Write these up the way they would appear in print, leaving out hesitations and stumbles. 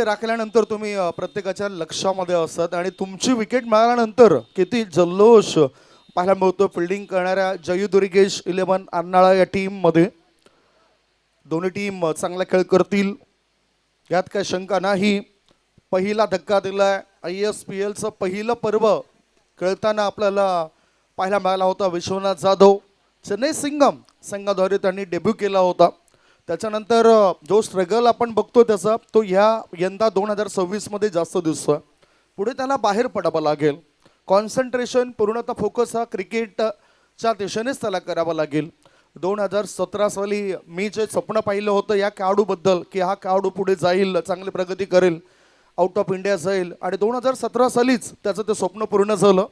ते राखल्यानंतर तुम्ही प्रत्येकाच्या लक्षामध्ये असतात आणि तुमची विकेट मिळाल्यानंतर किती जल्लोष पाहायला मिळतो फिल्डिंग करणाऱ्या जयू दुर्गेश 11 अर्नाळा या टीममध्ये. दोन्ही टीम चांगला खेळ करतील यात काय शंका नाही. पहिला धक्का दिलाय ISPLचं पहिलं पर्व खेळताना आपल्याला पाहायला मिळाला होता. विश्वनाथ जाधव चेन्नई संघाद्वारे त्यांनी डेब्यू केला होता. त्याच्यानंतर जो स्ट्रगल आपण बघतो त्याचा तो यंदा 2026 मध्ये जास्त दिसतोय. पुढे त्याला बाहेर पडावं लागेल. कॉन्सन्ट्रेशन पूर्णतः फोकस हा क्रिकेटच्या दिशेनेच त्याला करावा लागेल. 2017 साली मी जे स्वप्न पाहिलं होतं या खेळाडूबद्दल की हा खेळाडू पुढे जाईल, चांगली प्रगती करेल, आउट ऑफ इंडिया जाईल आणि 2017 सालीच त्याचं ते स्वप्न पूर्ण झालं.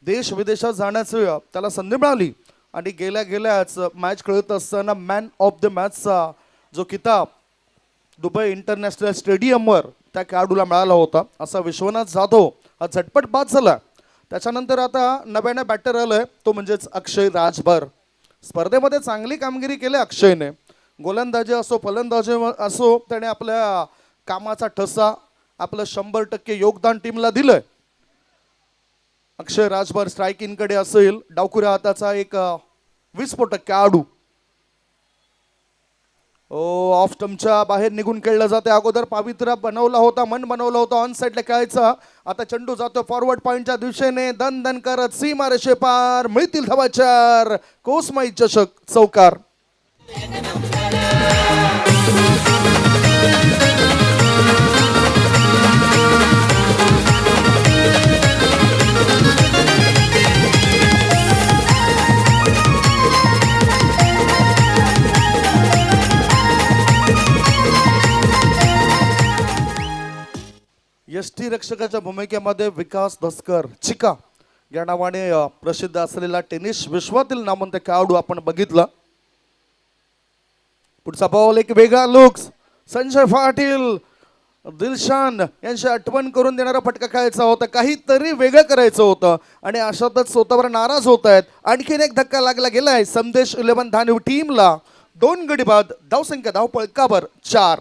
देश विदेशात जाण्याची त्याला संधी मिळाली आणि गेल्याच मॅच खेळत असताना मॅन ऑफ द मॅचचा जो किताब दुबई इंटरनॅशनल स्टेडियमवर त्या खेळाडूला मिळाला होता. असा विश्वनाथ जाधव हा झटपट बाद झाला. त्याच्यानंतर आता नव्याने बॅटर आलाय तो म्हणजेच अक्षय राजभर. स्पर्धेमध्ये चांगली कामगिरी केली अक्षयने. गोलंदाजी असो फलंदाजी असो त्याने आपल्या कामाचा ठसा आपलं 100% योगदान टीमला दिलंय. अक्षय राजभर स्ट्रायकिंगकडे असेल. डावखुऱ्या हाताचा एक विस्फोटक खेळाडू. ऑफ स्टंपच्या बाहेर निघून खेळलं जाते. अगोदर पावित्र्य बनवला होता, मन बनवलं होतं ऑन साईडला खेळायचा. आता चेंडू जातो फॉरवर्ड पॉइंटच्या दिशेने. दन दन करत सीमा रेषे पार. मिळतील धावा 4. कोसमाई चषक चौकार. यष्टी रक्षकाच्या भूमिकेमध्ये विकास धसकर चिका या नावाने प्रसिद्ध असलेला टेनिस विश्वातील नामवंत खेळाडू आपण बघितला. पुढचा बॉल एक वेगळा लुक्स. संजय पाटील दिलशान यांची आठवण करून देणारा फटका खेळायचा होता. काहीतरी वेगळं करायचं होतं आणि अशातच स्वतःवर नाराज होत आहेत. आणखीन एक धक्का लागला गेलाय संदेश 11 धानव टीमला. 2 गडी बाद. धावसंख्या धावपळकावर 4.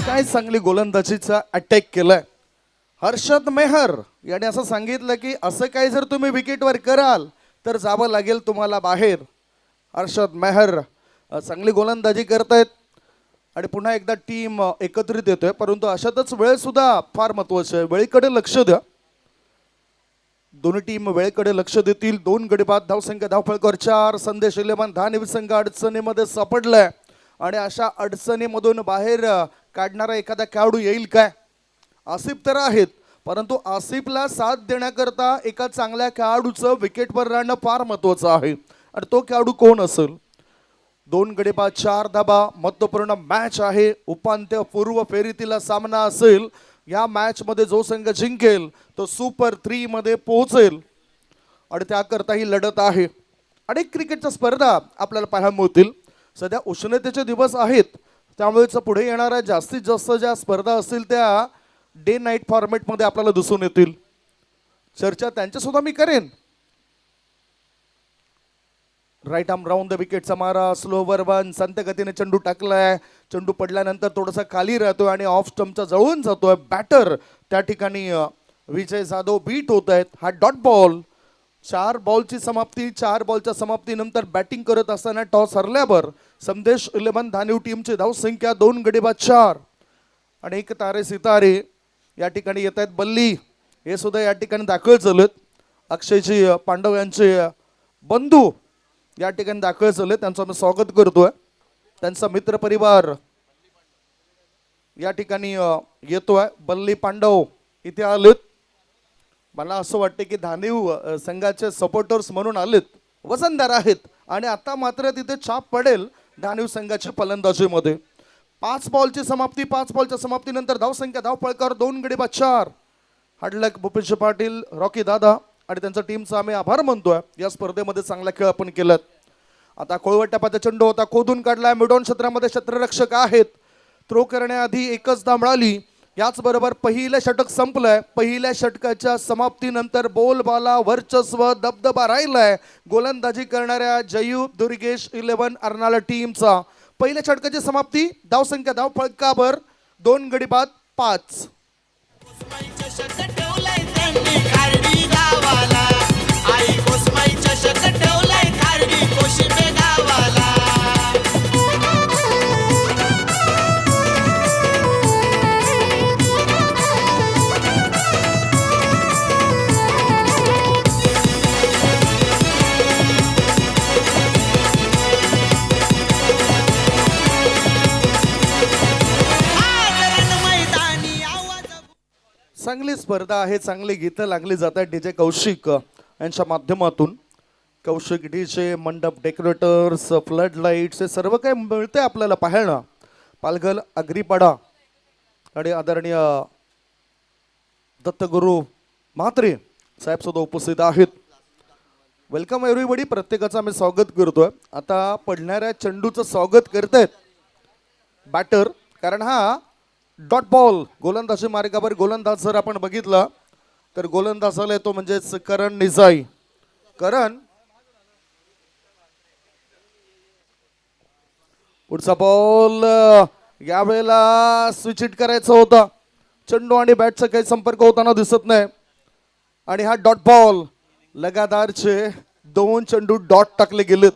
काय चांगली गोलंदाजीचा अटॅक केलाय. हर्षद मेहर याने असं सांगितलं की असं काही जर तुम्ही विकेटवर कराल तर जावं लागेल तुम्हाला बाहेर. हर्षद मेहर चांगली गोलंदाजी करतायत आणि पुन्हा एकदा टीम एकत्रित येतोय. परंतु अशातच वेळ सुद्धा फार महत्वाची आहे. वेळेकडे लक्ष द्या. दोन्ही टीम वेळेकडे लक्ष देतील. 2 गडी बाद. धावसंख्या धावफलकावर 4. संदेश 11 धानवी संघ अडचणीमध्ये सापडलाय आणि अशा अडचणीमधून बाहेर काढणारा एखादा खेळाडू येईल काय? आसिफ तर आहेत परंतु आसिफला साथ देण्याकरता एका चांगल्या खेळाडूचं विकेटवर राहणं फार महत्वाचं आहे आणि तो खेळाडू कोण असेल? 2 गडी बाद 4 धाबा. महत्वपूर्ण मॅच आहे. उपांत्य पूर्व फेरीतील सामना असेल. या मॅच मध्ये जो संघ जिंकेल तो सुपर 3 मध्ये पोहोचेल आणि त्याकरता ही लढत आहे. अनेक क्रिकेटच्या स्पर्धा आपल्याला पाहायला मिळतील. सध्या उष्णतेचे दिवस आहेत त्यामुळेच पुढे येणाऱ्या जास्तीत जास्त ज्या स्पर्धा असतील त्या डे नाईट फॉर्मॅटमध्ये आपल्याला दिसून येतील. चर्चा त्यांच्या सुद्धा मी करेन. राईट आर्म राऊंड द विकेटचा मारा. स्लोवर 1. संत गतीने चेंडू टाकलाय. चेंडू पडल्यानंतर थोडासा खाली राहतोय आणि ऑफ स्टंपचा जवळून जातोय. बॅटर त्या ठिकाणी विजय जाधव बीट होत आहेत. हा डॉट बॉल. 4 बॉलची समाप्ती. 4 बॉलच्या समाप्तीनंतर बॅटिंग करत असताना टॉस हरल्यावर संदेश 11 धानव टीमची धावसंख्या 2 गडी बाद 4. अनेक तारे सितारे या ठिकाणी येत आहेत. बल्ली हे सुद्धा या ठिकाणी दाखल झालेत. अक्षयजी पांडव यांचे बंधू या ठिकाणी दाखल झाले. त्यांचं मी स्वागत करतोय. त्यांचा मित्र परिवार या ठिकाणी येतोय. बल्ली पांडव इथे आलेत. मला असं वाटतं की धानव संघाचे सपोर्टर्स म्हणून आलेत. वजनदार आहेत आणि आता मात्र तिथे छाप पडेल धानव संघाच्या फलंदाजीमध्ये. 5 बॉलची समाप्ती. 5 बॉलच्या समाप्तीनंतर धावसंख्या धावपळकावर 2 गडी बाद 4. हार्डलक भूपेश पाटील, रॉकी दादा आणि त्यांच्या टीमचा आम्ही आभार मानतोय. या स्पर्धेमध्ये चांगला खेळ आपण केलात. आता कोळवट्यापाचा चेंडू होता, खोदून काढला, मिडॉन क्षेत्रामध्ये क्षेत्ररक्षक आहेत. थ्रो करण्याआधी एकच धाव मिळाली. याचबरोबर पहिलं षटक संपलंय. पहिल्या षटकाच्या समाप्तीनंतर बोलबाला वर्चस्व दबदबा राहिलाय गोलंदाजी करणाऱ्या जयू दुर्गेश 11 अर्नाळा टीमचा. पहिल्या षटकाची समाप्ती, धावसंख्या धाव फळकावर 2 गडी बाद 5. चांगली स्पर्धा आहे, चांगली गीतं लागली जात आहेत डीजे कौशिक यांच्या माध्यमातून. कौशिक डीजे, मंडप डेकोरेटर्स, फ्लड लाईट्स हे सर्व काही मिळते आपल्याला पाहायला. पालघर अग्रीपाडा आणि आदरणीय दत्तगुरु म्हात्रे साहेब सुद्धा उपस्थित आहेत. Welcome everybody. प्रत्येकाचं आम्ही स्वागत करतोय. आता पडणाऱ्या चेंडूचं स्वागत करतायत बॅटर, कारण हा डॉट बॉल गोलंदाजी मार्गावर गोलंदाज जर आपण बघितला तर गोलंदाज आलाय तो म्हणजेच करण निजाई. करण, पुढचा बॉल यावेळेला स्विच हिट करायचा होता. चेंडू आणि बॅटचा काही संपर्क होताना दिसत नाही आणि हा डॉट बॉल, लगातारचे 2 चेंडू डॉट टाकले गेलेत.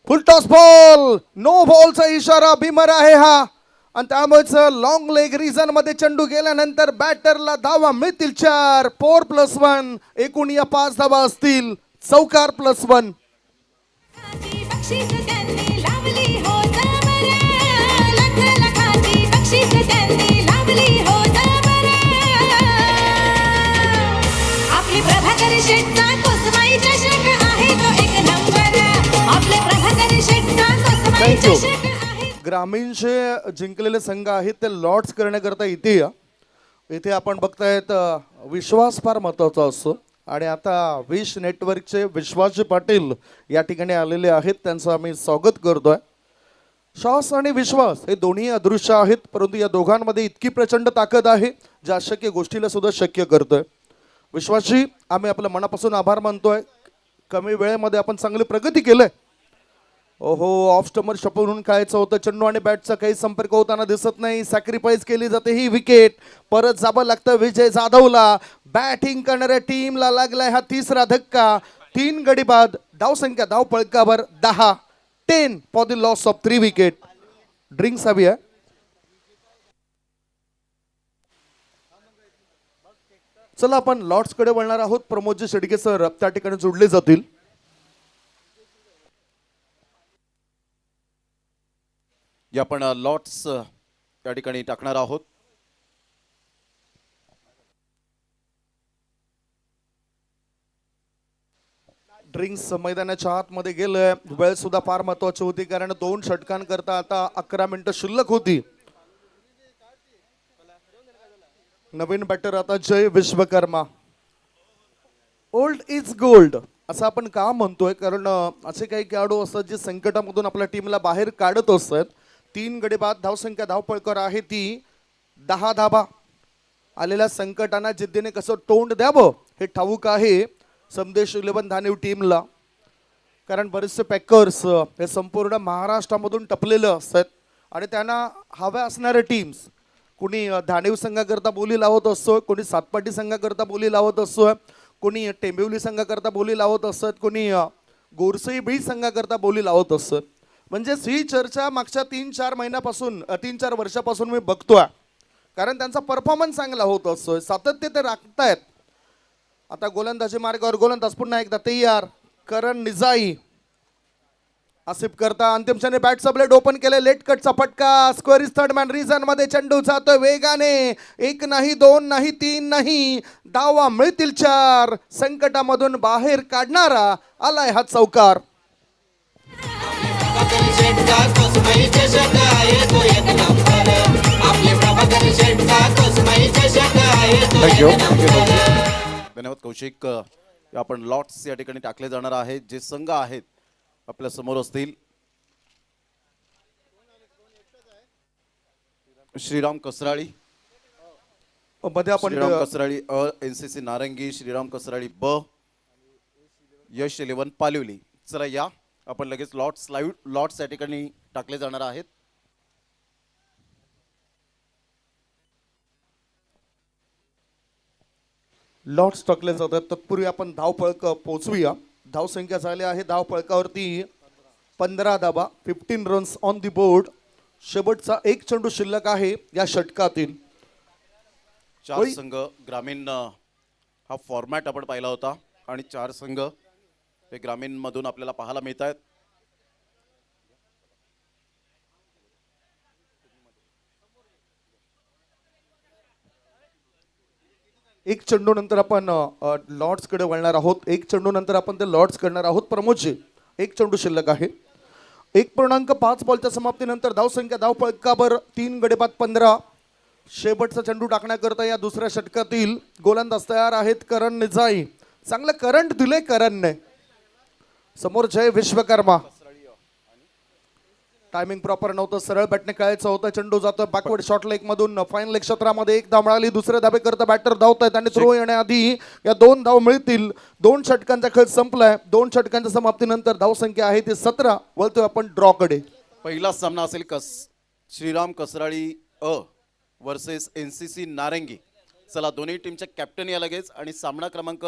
फुल टॉस बॉल, नो बॉलचा इशारा भीमर आहे हा. आणि त्यामुळेच लॉंग लेग रिझन मध्ये चेंडू गेल्यानंतर बॅटरला धावा मिळतील 4. 4+1 एकूण या 5 धावा असतील. चौकार +1. आपली प्रभाकर शेटचा कोसमाई चषक आहे तो एक नंबर. आपले प्रभाकर शेटचा कोसमाई चषक आहे. ग्रामीणचे जिंकलेले संघ आहेत ते लॉट्स करण्याकरता इथे आपण बघतायत विश्वास फार महत्वाचा असतो. आणि आता विश नेटवर्कचे विश्वासजी पाटील या ठिकाणी आलेले आहेत, त्यांचं आम्ही स्वागत करतोय. श्वास आणि विश्वास हे दोन्ही अदृश्य आहेत, परंतु या दोघांमध्ये इतकी प्रचंड ताकद आहे ज्या अशक्य गोष्टीला सुद्धा शक्य करतोय. विश्वासजी, आम्ही आपल्या मनापासून आभार मानतोय. कमी वेळेमध्ये आपण चांगली प्रगती केलंय. ओहो, ऑफ स्टंपर शपवून खायचं होतं. चेंडू आणि बॅटचा काही संपर्क होताना दिसत नाही. सॅक्रिफाईस केली जाते ही विकेट. परत जावं लागतं विजय जाधवला. बॅटिंग करणाऱ्या टीमला लागलाय हा 3रा धक्का. 3 गडी बाद, धावसंख्या धाव फळकावर 10 for the loss of 3 wicket. Drinks हवी आहे. चला आपण लॉर्ड्स कडे वळणार आहोत. प्रमोदजी शेडगे सर त्या ठिकाणी जोडले जातील. या आपण लॉट्स या ठिकाणी टाकणार आहोत. ड्रिंक्स मैदानाच्या आतमध्ये गेलंय. वेळ सुद्धा फार महत्वाची होती, कारण 2 षटकांकरता आता 11 मिनिटं शिल्लक होती. नवीन बॅटर आता जय विश्वकर्मा. ओल्ड इज गोल्ड असं आपण का म्हणतोय, कारण असे काही खेळाडू असतात जे संकटामधून आपल्या टीमला बाहेर काढत असतात. 3 गडी बाद, धावसंख्या धावपळकर आहे ती 10 धाबा. आलेल्या संकटांना जिद्दीने कसं तोंड द्यावं हे ठाऊक आहे संदेश 11 धानीव टीमला, कारण बरेचसे पॅकर्स हे संपूर्ण महाराष्ट्रामधून टपलेलं असतात आणि त्यांना हव्या असणाऱ्या टीम्स, कोणी धानीव संघाकरता बोली लावत असतो, कोणी सातपाटी संघाकरता बोली लावत असतो, कोणी टेंबिवली संघाकरता बोली लावत असतात, कोणी गोरसई बीड संघाकरता बोली लावत असतात. म्हणजे ही चर्चा मागच्या 3-4 महिन्यापासून 3-4 वर्षापासून मी बघतोय, कारण त्यांचा परफॉर्मन्स चांगला होत असतोय, सातत्य ते राखतायत. आता गोलंदाजी मार्गावर गोलंदाज पुन्हा एकदा तयार. करण निजाई आसिफ करता अंतिम क्षणी बॅटचा ब्लेड ओपन केले. लेट कटचा फटका. Square is third man reason मध्ये चेंडू जातोय वेगाने. 1 नाही 2 नाही 3 नाही, धावा मिळतील 4. संकटामधून बाहेर काढणारा आलाय हा चौकार. आपले प्रभाकर शेठचा कोसमाई चषक आहे तो थँक्यू एक नंबर. धन्यवाद कौशिक. आपण लॉट्स या ठिकाणी टाकले जाणार आहेत. जे संघ आहेत आपल्या समोर असतील. श्रीराम कसराळी, मध्ये आपण श्रीराम कसराळी अ, NCC नारंगी, श्रीराम कसराळी ब, यश 11 पालिवली. चला या आपण लगेच लॉट्स या ठिकाणी टाकले जाणार आहेत. लॉट्स टाकले जातात. तत्पूर्वी आपण धावफळक पोहोचूया. धावसंख्या झाली आहे धावफळकावरती 15 धाबा, 15 रन्स ऑन दी बोर्ड. शेवटचा एक चेंडू शिल्लक आहे या षटकातील. 4 संघ ग्रामीण हा फॉर्मॅट आपण पाहिला होता आणि 4 संघ हे ग्रामीण मधून आपल्याला पाहायला मिळत आहेत. एक चेंडू नंतर आपण लॉर्ड्स कडे वळणार आहोत. एक चेंडू नंतर आपण ते लॉर्ड्स करणार आहोत. प्रमोदजी, एक चेंडू शिल्लक आहे. 1.5 बॉलच्या समाप्तीनंतर धावसंख्या धावफळकावर 3 गडी बाद 15. शेवटचा चेंडू टाकण्याकरता या दुसऱ्या षटकातील गोलंदाज तयार आहेत. करण निजाई, चांगलं करंट दिले करणने. समोर जय विश्वकर्मा. टायमिंग प्रॉपर नव्हतं, सरळ बॅटने खेळायचं होतं. चेंडू जातोय बॅकवर्ड शॉट लेग मधून. फायनल क्षेत्रामध्ये एक धाव मिळाली. दुसरे धाबे करता बॅटर धावत आहेत आणि थ्रो येण्याआधी या 2 धाव मिळतील. 2 षटकांचा खेळ संपलाय. 2 षटकांच्या समाप्तीनंतर धावसंख्या आहे ती 17. वळतोय आपण ड्रॉ कडे. पहिला सामना असेल श्रीराम कसराळी अ वर्सेस NCC नारंगी. चला दोन्ही टीमच्या कॅप्टन या लगेच आणि सामना क्रमांक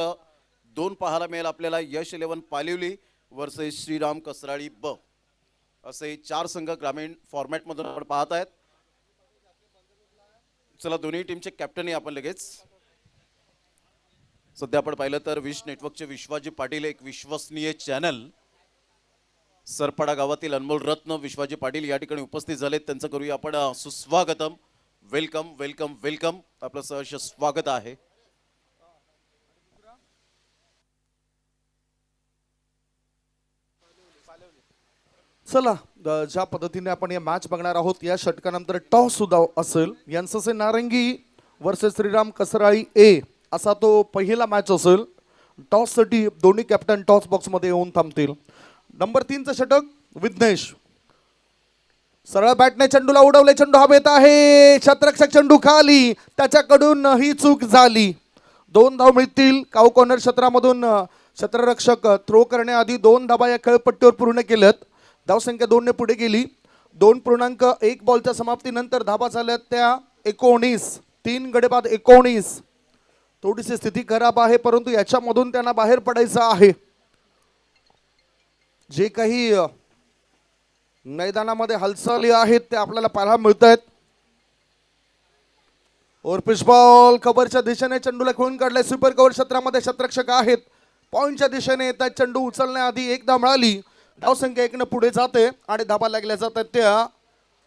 2 पाहायला मिळेल आपल्याला. यश 11 पालिवली वर्सेस श्रीराम कसराळी ब. असे 4 संघ ग्रामीण फॉर्मॅट मधून आपण पाहत आहेत. चला दोन्ही टीमचे कॅप्टन आपण लगेच. सध्या आपण पाहिलं तर विश नेटवर्कचे विश्वाजी पाटील, एक विश्वसनीय चॅनल, सरपाडा गावातील अनमोल रत्न विश्वाजी पाटील या ठिकाणी उपस्थित झालेत. त्यांचं करूया आपण सुस्वागतम. Welcome welcome welcome. आपलं सहर्ष स्वागत आहे. चला ज्या पद्धतीने आपण या मॅच बघणार आहोत, या षटकानंतर टॉस सुद्धा असेल. NCC नारंगी वर्सेस श्रीराम कसराळी ए असा तो पहिला मॅच असेल. टॉससाठी दोन्ही कॅप्टन टॉस बॉक्समध्ये येऊन थांबतील. नंबर 3चं षटक विघ्नेश. सरळ बॅटने चेंडूला उडवले. चेंडू हवेत आहे. क्षेत्ररक्षक चेंडू खाली. त्याच्याकडून ही चूक झाली. 2 धाव मिळतील. काऊ कॉर्नर क्षेत्रामधून क्षेत्ररक्षक थ्रो करण्याआधी 2 धाबा या खेळपट्टीवर पूर्ण केल्यात. धावसंख्या 2 ने पुढे गेली. 2.1 बॉलच्या समाप्तीनंतर धाबा झाल्यात त्या 19. 3 गडी बाद 19. थोडीशी स्थिती खराब आहे, परंतु याच्यामधून त्यांना बाहेर पडायचं आहे. जे काही मैदानामध्ये हालचाली आहेत ते आपल्याला पाहायला मिळत आहेत. और पिच बॉल कव्हरच्या दिशेने चेंडूला खेळून काढलाय. सुपर कव्हर क्षेत्रामध्ये क्षेत्ररक्षक आहेत. पॉइंटच्या दिशेने येतात. चेंडू उचलण्याआधी एक धाव मिळाली. धावसंख्या 1 ने पुढे जाते आणि धाबा लागल्या जातात त्या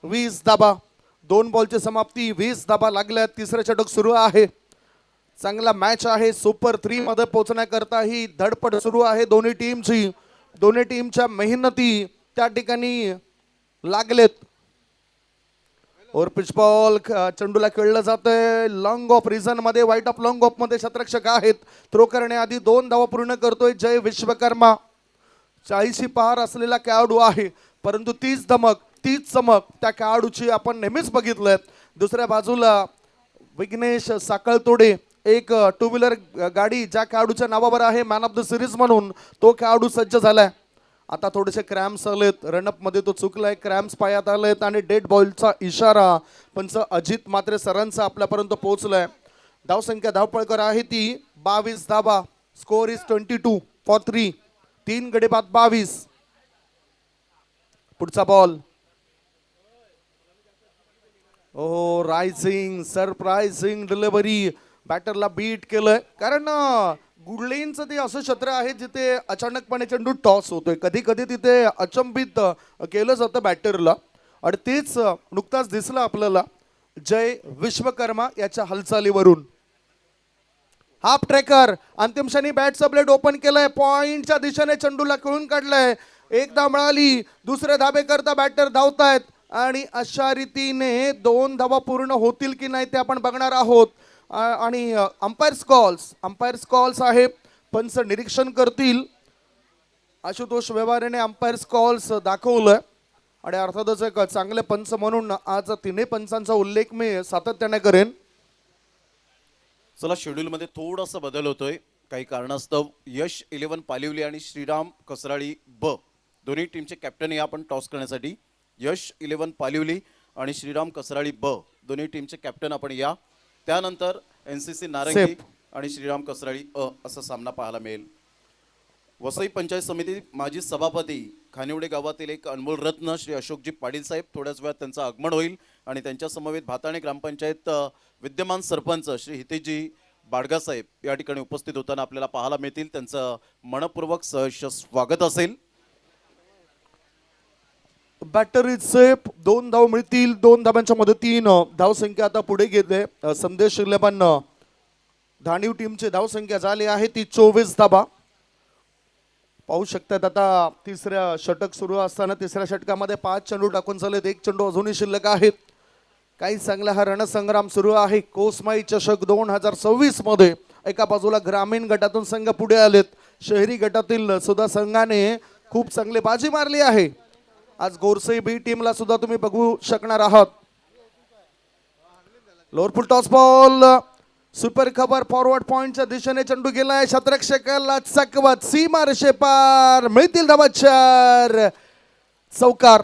20 धाबा. 2 बॉलची समाप्ती, 20 धाबा लागल्यात. तिसरं षटक सुरू आहे. चांगला मॅच आहे. सुपर 3 मध्ये पोहोचण्याकरता ही धडपड सुरू आहे दोन्ही टीमची. दोन्ही टीमच्या मेहनती त्या ठिकाणी लागलेत. और पिच बॉल चेंडूला खेळलं जातंय लॉंग ऑफ रिझन मध्ये. वाईट ऑफ लॉंग ऑफ मध्ये क्षेत्ररक्षक आहेत. थ्रो करण्याआधी 2 धावा पूर्ण करतोय जय विश्वकर्मा. 40 पार असलेला खेळाडू आहे, परंतु तीच धमक, तीच चमक त्या खेळाडूची आपण नेहमीच बघितलंय. दुसऱ्या बाजूला विघ्नेश साकळतोडे, एक 2 व्हीलर गाडी ज्या खेळाडूच्या नावावर आहे मॅन ऑफ द सिरीज म्हणून, तो खेळाडू सज्ज झालाय. आता थोडेसे क्रॅम्प्स आलेत. रनअप मध्ये तो चुकलाय. क्रॅम्प्स पायात आलेत आणि डेड बॉलचा इशारा पंच अजित मात्रे सरांचा आपल्यापर्यंत पोहोचलाय. धावसंख्या धावपळकर आहे ती 22 धाबा. Score is 22 for 3. 3 गडी बाद 22. पुढचा बॉल. ओ रायझिंग सरप्राइझिंग डिलिव्हरी. बॅटरला बीट केलंय. कारण गुडलेनचं ते असं क्षेत्र आहे जिथे अचानकपणे चेंडू टॉस होतोय. कधी कधी तिथे अचंबित केलं जातं बॅटरला. आणि तेच नुकताच दिसलं आपल्याला जय विश्वकर्मा याच्या हालचालीवरून. हाफ ट्रेकर अंतिम क्षणी बॅटचा ब्लेड ओपन केलाय. पॉइंटच्या दिशेने चेंडूला खेळून काढलाय. एक धाव मिळाली. दुसरे धाबे करता बॅटर धावतायत. आणि अशा रीतीने 2 धावा पूर्ण होतील की नाही ते आपण बघणार आहोत. आणि अंपायर्स कॉल्स आहे, पंच निरीक्षण करतील. आशुतोष व्यवहारेने अंपायर्स कॉल्स दाखवलं आणि अर्थातच एक चांगले पंच म्हणून आज तिन्ही पंचांचा उल्लेख मी सातत्याने करेन. चला, शेड्यूलमध्ये थोडासा बदल होतोय काही कारणास्तव. यश 11 पालिवली आणि श्रीराम कसराळी ब दोन्ही टीमचे कॅप्टन या आपण टॉस करण्यासाठी. यश 11 पालिवली आणि श्रीराम कसराळी ब दोन्ही टीमचे कॅप्टन आपण या. त्यानंतर NCC नारंगी आणि श्रीराम कसराळी अ असा सामना पाहायला मिळेल. वसई पंचायत समिती माजी सभापती खानिवडे गावातील एक अनमोल रत्न श्री अशोकजी पाटील साहेब थोड्याच वेळात त्यांचं आगमन होईल आणि त्यांच्या समवेत भाताणे ग्रामपंचायत विद्यमान सरपंच श्री हितेशजी बाडगा साहेब या ठिकाणी उपस्थित होताना आपल्याला पाहायला मिळतील. त्यांचं मनपूर्वक सहर्ष स्वागत असेल. बॅटरीचे 2 धाव मिळतील. 2 धावांच्या मदतीनं धावसंख्या आता पुढे गेले. संदेश 11 धाणीव टीमची धावसंख्या झाली आहे ती 24 धावा. पाहू शकतात आता तिसऱ्या षटक सुरू असताना तिसऱ्या षटकामध्ये 5 चेंडू टाकून झालेत. 1 चेंडू अजूनही शिल्लक आहेत. काही चांगला हा रणसंग्राम सुरू आहे. कोसमाई चषक 2026 मध्ये एका बाजूला ग्रामीण गटातून संघ पुढे आलेत. शहरी गटातील सुद्धा संघाने खूप चांगली बाजी मारली आहे. आज गोरसई बी टीमला सुद्धा तुम्ही बघू शकणार आहात. लोअरफुल टॉस बॉल, सुपर खबर फॉरवर्ड पॉइंटच्या दिशेने चेंडू गेलाय. शतरक्षकाला चकवत सीमारेषे पार मिळतील धावा 4. चौकार.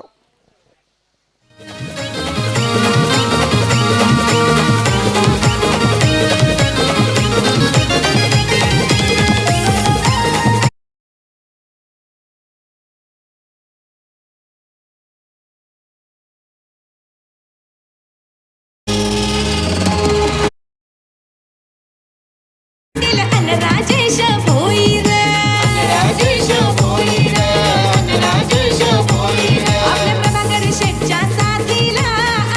राजेश भोईर, राजेश भोईर, राजेश भोईर. आपल्या प्रभाकर शेठच्या साथीला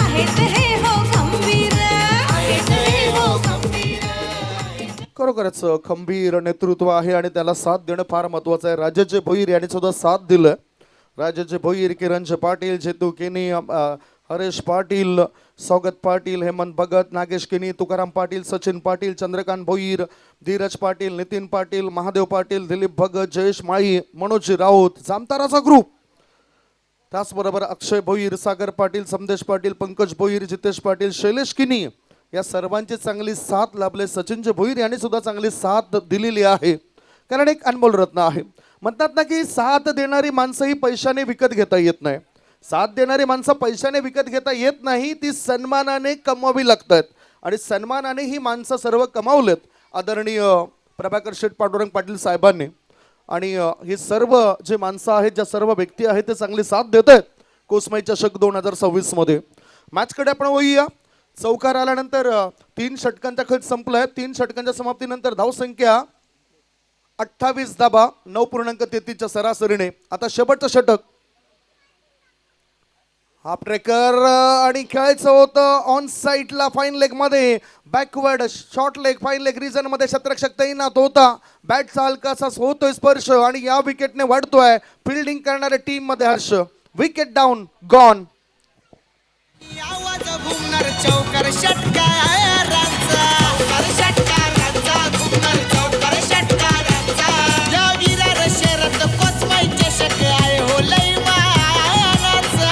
आहेत हे हो खंबीर, आहेत हे हो खंबीर. खरोखरच खंबीर नेतृत्व आहे आणि त्याला साथ देणं फार महत्वाचं आहे. राजाचे भोईर यांनी सुद्धा साथ दिलं. राजाचे भोईर, किरणचे पाटील, जेतू केनी, हरेश पाटील, स्वागत पाटील, हेमंत भगत, नागेश केनी, तुकाराम पाटील, सचिन पाटील, चंद्रकांत भोईर, धीरज पाटील, नितीन पाटील, महादेव पाटील, दिलीप भगत, जयेश माळी, मनोज राऊत, जामताराचा ग्रुप. त्याचबरोबर अक्षय भोईर, सागर पाटील, समदेश पाटील, पंकज भोईर, जितेश पाटील, शैलेश किनी या सर्वांची चांगली साथ लाभले. सचिनचे भोईर यांनी सुद्धा चांगली साथ दिलेली आहे. कारण एक अनमोल रत्न आहे. म्हणतात ना की साथ देणारी माणसं ही पैशाने विकत घेता येत नाही. साथ देणारी माणसं पैशाने विकत घेता येत नाही, ती सन्मानाने कमवावी लागतात. आणि सन्मानाने ही माणसं सर्व कमावलेत आदरणीय प्रभाकर शेठ पांडुरंग पाटील साहेबांनी. आणि हे सर्व जे माणसं आहेत, ज्या सर्व व्यक्ती आहेत, ते चांगली साथ देत आहेत कोसमाई चषक 2026 मध्ये. मॅचकडे आपण वळूया. चौकार आल्यानंतर 3 षटकांचा खेळ संपलाय. 3 षटकांच्या समाप्तीनंतर धावसंख्या 28 धावा 9.33च्या सरासरीने. आता शेवटचं षटक. हाफ ट्रेकर आणि खेळायचं होतं ऑन साईडला फाईन लेग मध्ये. Backward short leg fine leg region मध्ये क्षेत्ररक्षक तैनात होता. बॅटचा हलकासा होतोय स्पर्श आणि या विकेटने वाढतोय फिल्डिंग करणाऱ्या टीम मध्ये हर्ष. Wicket down, gone. आवाज घुमणार चौकार षटकारांचा, चौकार षटकारांचा, घुमणार चौकार षटकारांचा. या वीरार शरद कोसमाई चषक आहे हो लय मानाचा,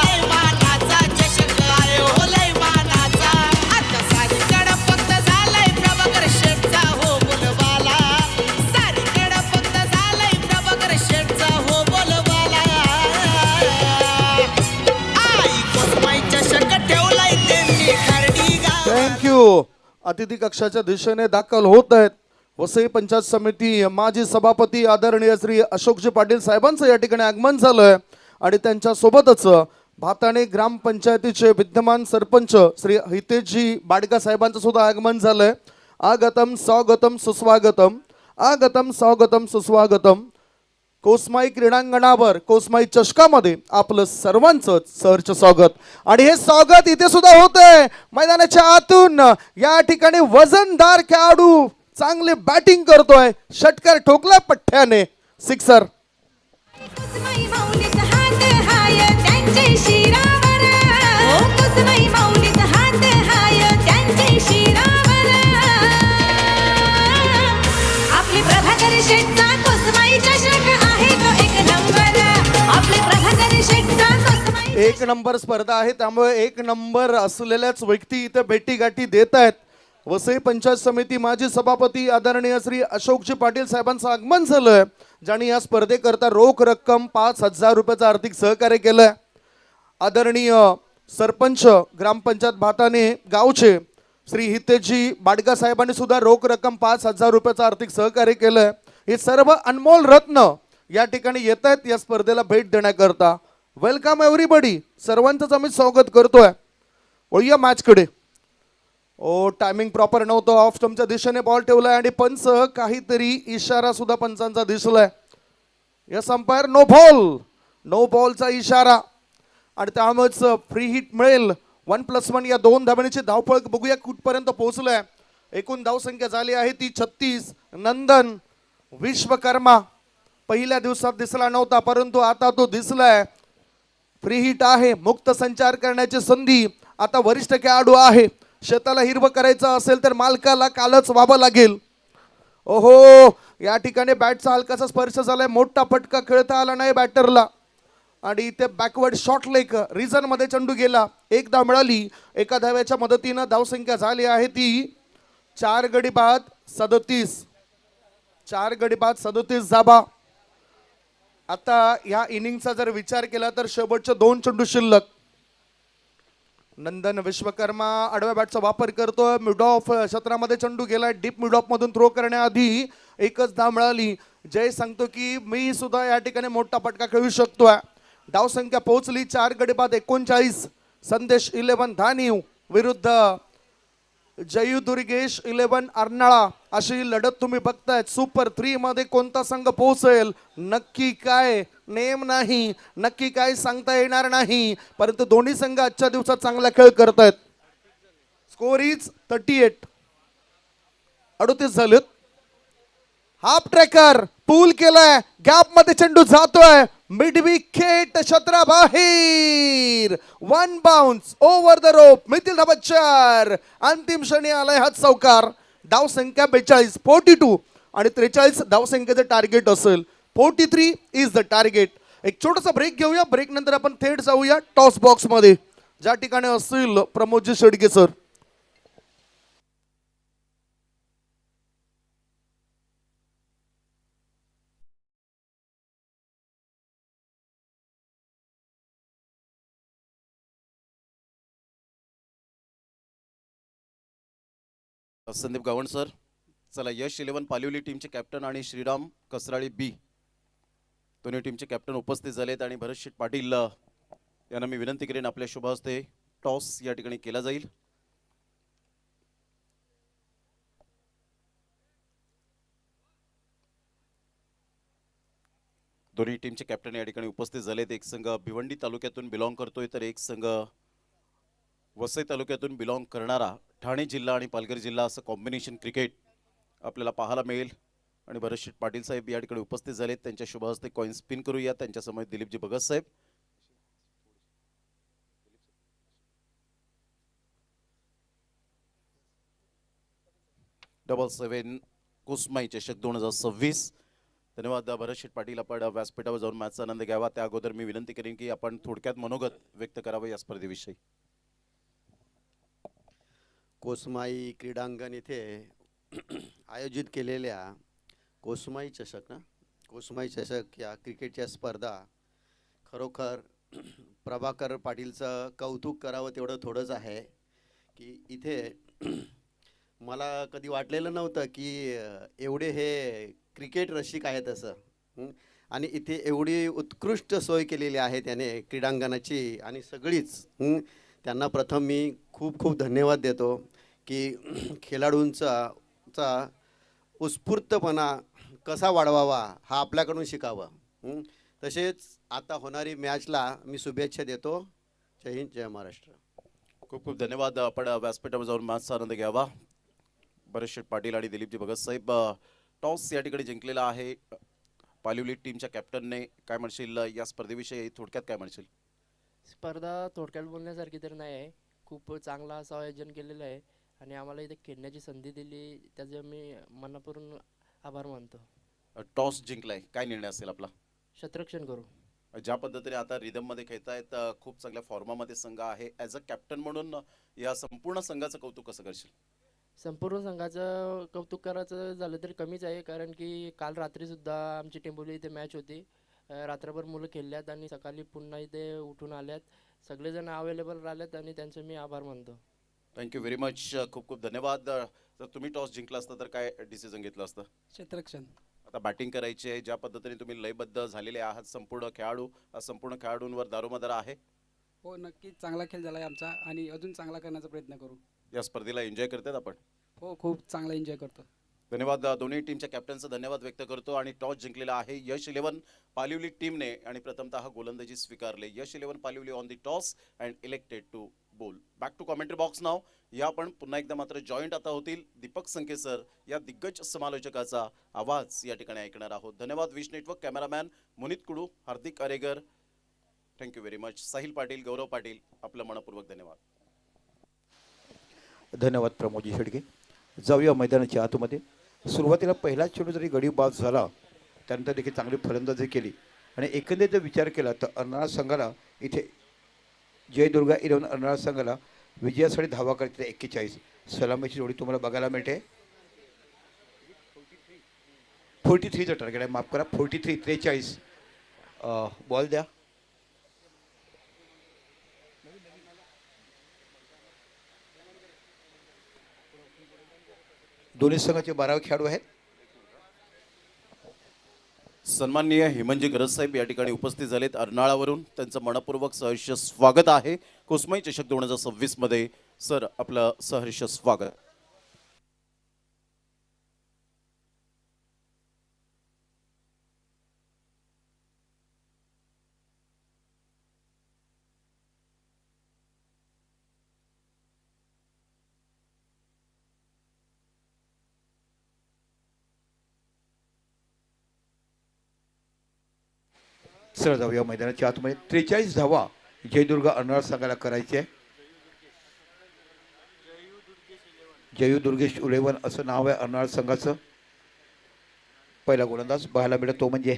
लय मानाचा चषक आहे हो लय मानाचा. आता सारीकडं फक्त झालंय प्रभाकर शेठचा हो बोलबाला, सारीकडं फक्त झालंय प्रभाकर शेठचा हो बोलबाला. आई कोसमाई चषक ठेवलाय त्यांनी खर्डी गावात. थँक्यू. अतिथी कक्षाच्या दिशेने दाखल होत आहेत वसई पंचायत समिती माजी सभापती आदरणीय श्री अशोकजी पाटील साहेबांचं या ठिकाणी आगमन झालंय. आणि त्यांच्या सोबतच भाताणे ग्रामपंचायतीचे विद्यमान सरपंच श्री हितेशजी बाडगा साहेबांचं सुद्धा आगमन झालंय. आगतम स्वागतम सुस्वागतम, आगतम स्वागतम सुस्वागतम. कोसमाई क्रीडांगणावर कोसमाई चषकामध्ये आपलं सर्वांचं सहर्ष स्वागत. आणि हे स्वागत इथे सुद्धा होतंय मैदानाच्या आतून. या ठिकाणी वजनदार खेळाडू चांगले बॅटिंग करतोय. षटकार ठोकला पठ्ठ्याने, सिक्सर. कुसमाई माऊलीचा हात हाय त्यांचे शिरावर. प्रभाकरी शेठचा कोसमाई चषक आहे तो एक नंबर. आपले प्रभाकरी शेठचा कोसमाई एक नंबर स्पर्धा आहे, त्यामुळे एक नंबर असलेल्याच व्यक्ती इथे भेटीगाठी देत आहेत. वसई पंचायत समिती माजी सभापती आदरणीय श्री अशोकजी पाटील साहेबांचं आगमन झालंय, ज्यांनी या स्पर्धेकरता रोख रक्कम 5,000 रुपयाचं आर्थिक सहकार्य केलंय. आदरणीय सरपंच ग्रामपंचायत भाताने गावचे श्री हितेशजी बाडगा साहेबांनी सुद्धा रोख रक्कम 5,000 रुपयाचं आर्थिक सहकार्य केलंय. हे सर्व अनमोल रत्न या ठिकाणी येत आहेत या स्पर्धेला भेट देण्याकरता. वेलकम एव्हरीबडी, सर्वांचंच आम्ही स्वागत करतोय. वळूया मॅचकडे. ओ टायमिंग प्रॉपर नव्हतं, ऑफ स्टंपच्या दिशेने बॉल ठेवलाय आणि पंच काहीतरी इशारा सुद्धा पंचांचा दिसलाय. Yes umpire, no ball, no बॉलचा इशारा आणि त्यामुळेच फ्री हिट मिळेल. 1+1 या दोन धावण्याची धावपळ बघूया कुठपर्यंत पोहोचलाय. एकूण धावसंख्या झाली आहे ती 36. नंदन विश्वकर्मा पहिल्या दिवसात दिसला नव्हता, परंतु आता तो दिसलाय. फ्री हिट आहे, मुक्त संचार करण्याची संधी आता वरिष्ठ खेळाडू आहे. शेताला हिरवं करायचं असेल तर मालकाला कालच व्हावं लागेल. ओहो, या ठिकाणी बॅटचा हलकासा स्पर्श झालाय, मोठा फटका खेळता आला नाही बॅटरला आणि इथे बॅकवर्ड शॉट लेग रिझन मध्ये चेंडू गेला. एक धाव मिळाली. एका धाव्याच्या मदतीनं धावसंख्या झाली आहे ती 4 गडी बाद 37. 4 गडी बाद 37 धाबा. आता या इनिंगचा जर विचार केला तर शेवटचे 2 चेंडू शिल्लक. नंदन विश्वकर्मा आडव्या बॅटचा वापर करतोय. मिड ऑफ क्षेत्रामध्ये चेंडू गेलाय. डीप मिड ऑफ मधून थ्रो करण्याआधी एकच धाव मिळाली. जय सांगतो की मी सुद्धा या ठिकाणी मोठा फटका खेळू शकतोय. धावसंख्या पोहोचली 4 गडी बाद 39. संदेश 11 धानीव विरुद्ध जयू दुर्गेश 11 अर्नाळा. अशी लढत तुम्ही बघताय. सुपर 3 मध्ये कोणता संघ पोहोचेल नक्की काय नेम नाही, नक्की काय सांगता येणार नाही, परंतु दोन्ही संघ आजच्या दिवसात चांगला खेळ करतायत. Score is 38. 38 झालेत. हाफ ट्रॅकर पूल केलाय, गॅप मध्ये चेंडू जातोय. मिड विकेट क्षेत्रा बाहेर. 1 bounce over the rope. Mithil धाबच्चार अंतिम क्षणी आलाय हात चौकार. धाव संख्या 42. 42 आणि 43 धाव संख्येचं टार्गेट असेल. 43 इज द टार्गेट. एक छोटासा ब्रेक घेऊया. ब्रेक नंतर आपण थेट जाऊया टॉस बॉक्स मध्ये, ज्या ठिकाणी असतील प्रमोदजी शेडगे सर. संदीप गावण सर. चला, यश 11 पालिवली टीमचे कॅप्टन आणि श्रीराम कसराळी बी दोन्ही टीमचे कॅप्टन उपस्थित झालेत आणि भरत शेठ पाटील यांना मी विनंती करेन आपल्या शुभ हस्ते टॉस या ठिकाणी केला जाईल. दोन्ही टीमचे कॅप्टन या ठिकाणी उपस्थित झालेत. एक संघ भिवंडी तालुक्यातून बिलॉंग करतोय तर एक संघ वसई तालुक्यातून बिलॉंग करणारा ठाणे जिल्हा आणि पालघर जिल्हा असं कॉम्बिनेशन क्रिकेट आपल्याला पाहायला मिळेल. आणि भरत शेठ पाटील साहेब या ठिकाणी उपस्थित झालेत. त्यांच्या शुभ हस्ते कॉइन स्पिन करूया. त्यांच्यासमोर दिलीपजी भगत साहेब. डबल 7 कुसमाई चषक 2026. धन्यवाद भरत शेठ पाटील. आपण व्यासपीठावर जाऊन मॅचचा आनंद घ्यावा. त्या अगोदर मी विनंती करेन की आपण थोडक्यात मनोगत व्यक्त करावं या स्पर्धेविषयी. कोसमाई क्रीडांगण इथे आयोजित केलेल्या कोसमाई चषक या क्रिकेटच्या स्पर्धा खरोखर प्रभाकर पाटीलचं कौतुक करावं तेवढं थोडंच आहे. की इथे मला कधी वाटलेलं नव्हतं की एवढे हे क्रिकेट रसिक आहेत असं. आणि इथे एवढी उत्कृष्ट सोय केलेली आहे त्याने क्रीडांगणाची आणि सगळीच. त्यांना प्रथम मी खूप खूप धन्यवाद देतो की खेळाडूंचा उत्स्फूर्तपणा कसा वाढवावा हा आपल्याकडून शिकावं. तसेच आता होणारी मॅचला मी शुभेच्छा देतो. जय हिंद, जय महाराष्ट्र. खूप खूप धन्यवाद. आपण व्यासपीठावर जाऊन मॅचचा आनंद घ्यावा. भरत शेठ पाटील आणि दिलीपजी भगत साहेब. टॉस या ठिकाणी जिंकलेला आहे पालिवली टीमच्या कॅप्टनने. काय म्हणशील या स्पर्धेविषयी, थोडक्यात काय म्हणशील? स्पर्धा थोडक्यात बोलण्यासारखी तर नाही आहे. खूप चांगलं असं आयोजन केलेलं आहे आणि आम्हाला इथे खेळण्याची संधी दिली त्याचे मी मनापासून आभार मानतो. टॉस जिंकलाय, काय निर्णय असेल आपला? शतरक्षण करू. ज्या पद्धतीने आता रिदममध्ये खेळतायत, खूप चांगल्या फॉर्मामध्ये संघ आहे. ॲज अ कॅप्टन म्हणून या संपूर्ण संघाचं कौतुक कसं करशील? संपूर्ण संघाचं कौतुक करायचं झालं तर कमीच आहे, कारण की काल रात्रीसुद्धा आमची टेंबोली इथे मॅच होती. रात्रभर मुलं खेळल्यात आणि सकाळी पुन्हा इथे उठून आल्यात. सगळेजण अवेलेबल राहिलेत आणि त्यांचे मी आभार मानतो. थँक्यू व्हेरी मच, खूप खूप धन्यवाद. जर तुम्ही टॉस जिंकला असता तर काय डिसिजन घेतलं असतं? क्षेत्ररक्षण. आता बॅटिंग करायची आहे, ज्या पद्धतीने तुम्ही लयबद्ध झालेले आहात, संपूर्ण खेळाडूंवर दारोमदार आहे. हो, नक्कीच चांगला खेळ झाला आहे आमचा आणि अजून चांगला करण्याचा प्रयत्न करू. या स्पर्धेला एन्जॉय करतात आपण. हो, खूप चांगला एन्जॉय करतो. धन्यवाद. दोन्ही टीमच्या कॅप्टनचा धन्यवाद व्यक्त करतो. आणि टॉस जिंकलेला आहे यश 11 पालिवली टीमने आणि प्रथमतः गोलंदाजी स्वीकारले. Yash 11 Palivali on the toss and elected to bowl. Back to commentary box नाव. या पण पुन्हा एकदा मात्र जॉईंट आता होतील. दीपक संकेसर या दिग्गज समालोचकाचा आवाज या ठिकाणी ऐकणार आहोत. धन्यवाद. Wish Network cameraman Munit Kudu, Hardik Aregar, thank you very much. Sahil Patil, Gaurav Patil, आपलं मनपूर्वक धन्यवाद. धन्यवाद प्रमोदजी शेडगे. जाऊया मैदानाच्या आतमध्ये. सुरुवातीला पहिलाच चेंडू जरी गडी बाद झाला, त्यानंतर देखील चांगली फलंदाजी केली आणि एकंदरीत जर विचार केला तर अर्नाळा संघाला इथे जयदुर्गा 11 अर्नाळा संघाला विजयासाठी धावा करते 41. सलामीची जोडी तुम्हाला बघायला मिळते. 43चं टार्गेट आहे, माफ करा, 43. बॉल द्या. दोन्ही संघाचे 12 खेळाडू आहेत. सन्माननीय हेमंतजी गरज साहेब या ठिकाणी उपस्थित झालेत अर्नाळावरून. त्यांचं मनपूर्वक सहर्ष स्वागत आहे कुसमाई चषक 2026 मध्ये. सर, आपलं सहर्ष स्वागत. सर, जाऊया मैदानाच्या आतमध्ये. 43 धावा जयदुर्गा अर्नाळा संघाला करायची आहे. जयू दुर्गेश 11 असं नाव आहे अर्नाळा संघाचं. पहिला गोलंदाज बघायला मिळत तो म्हणजे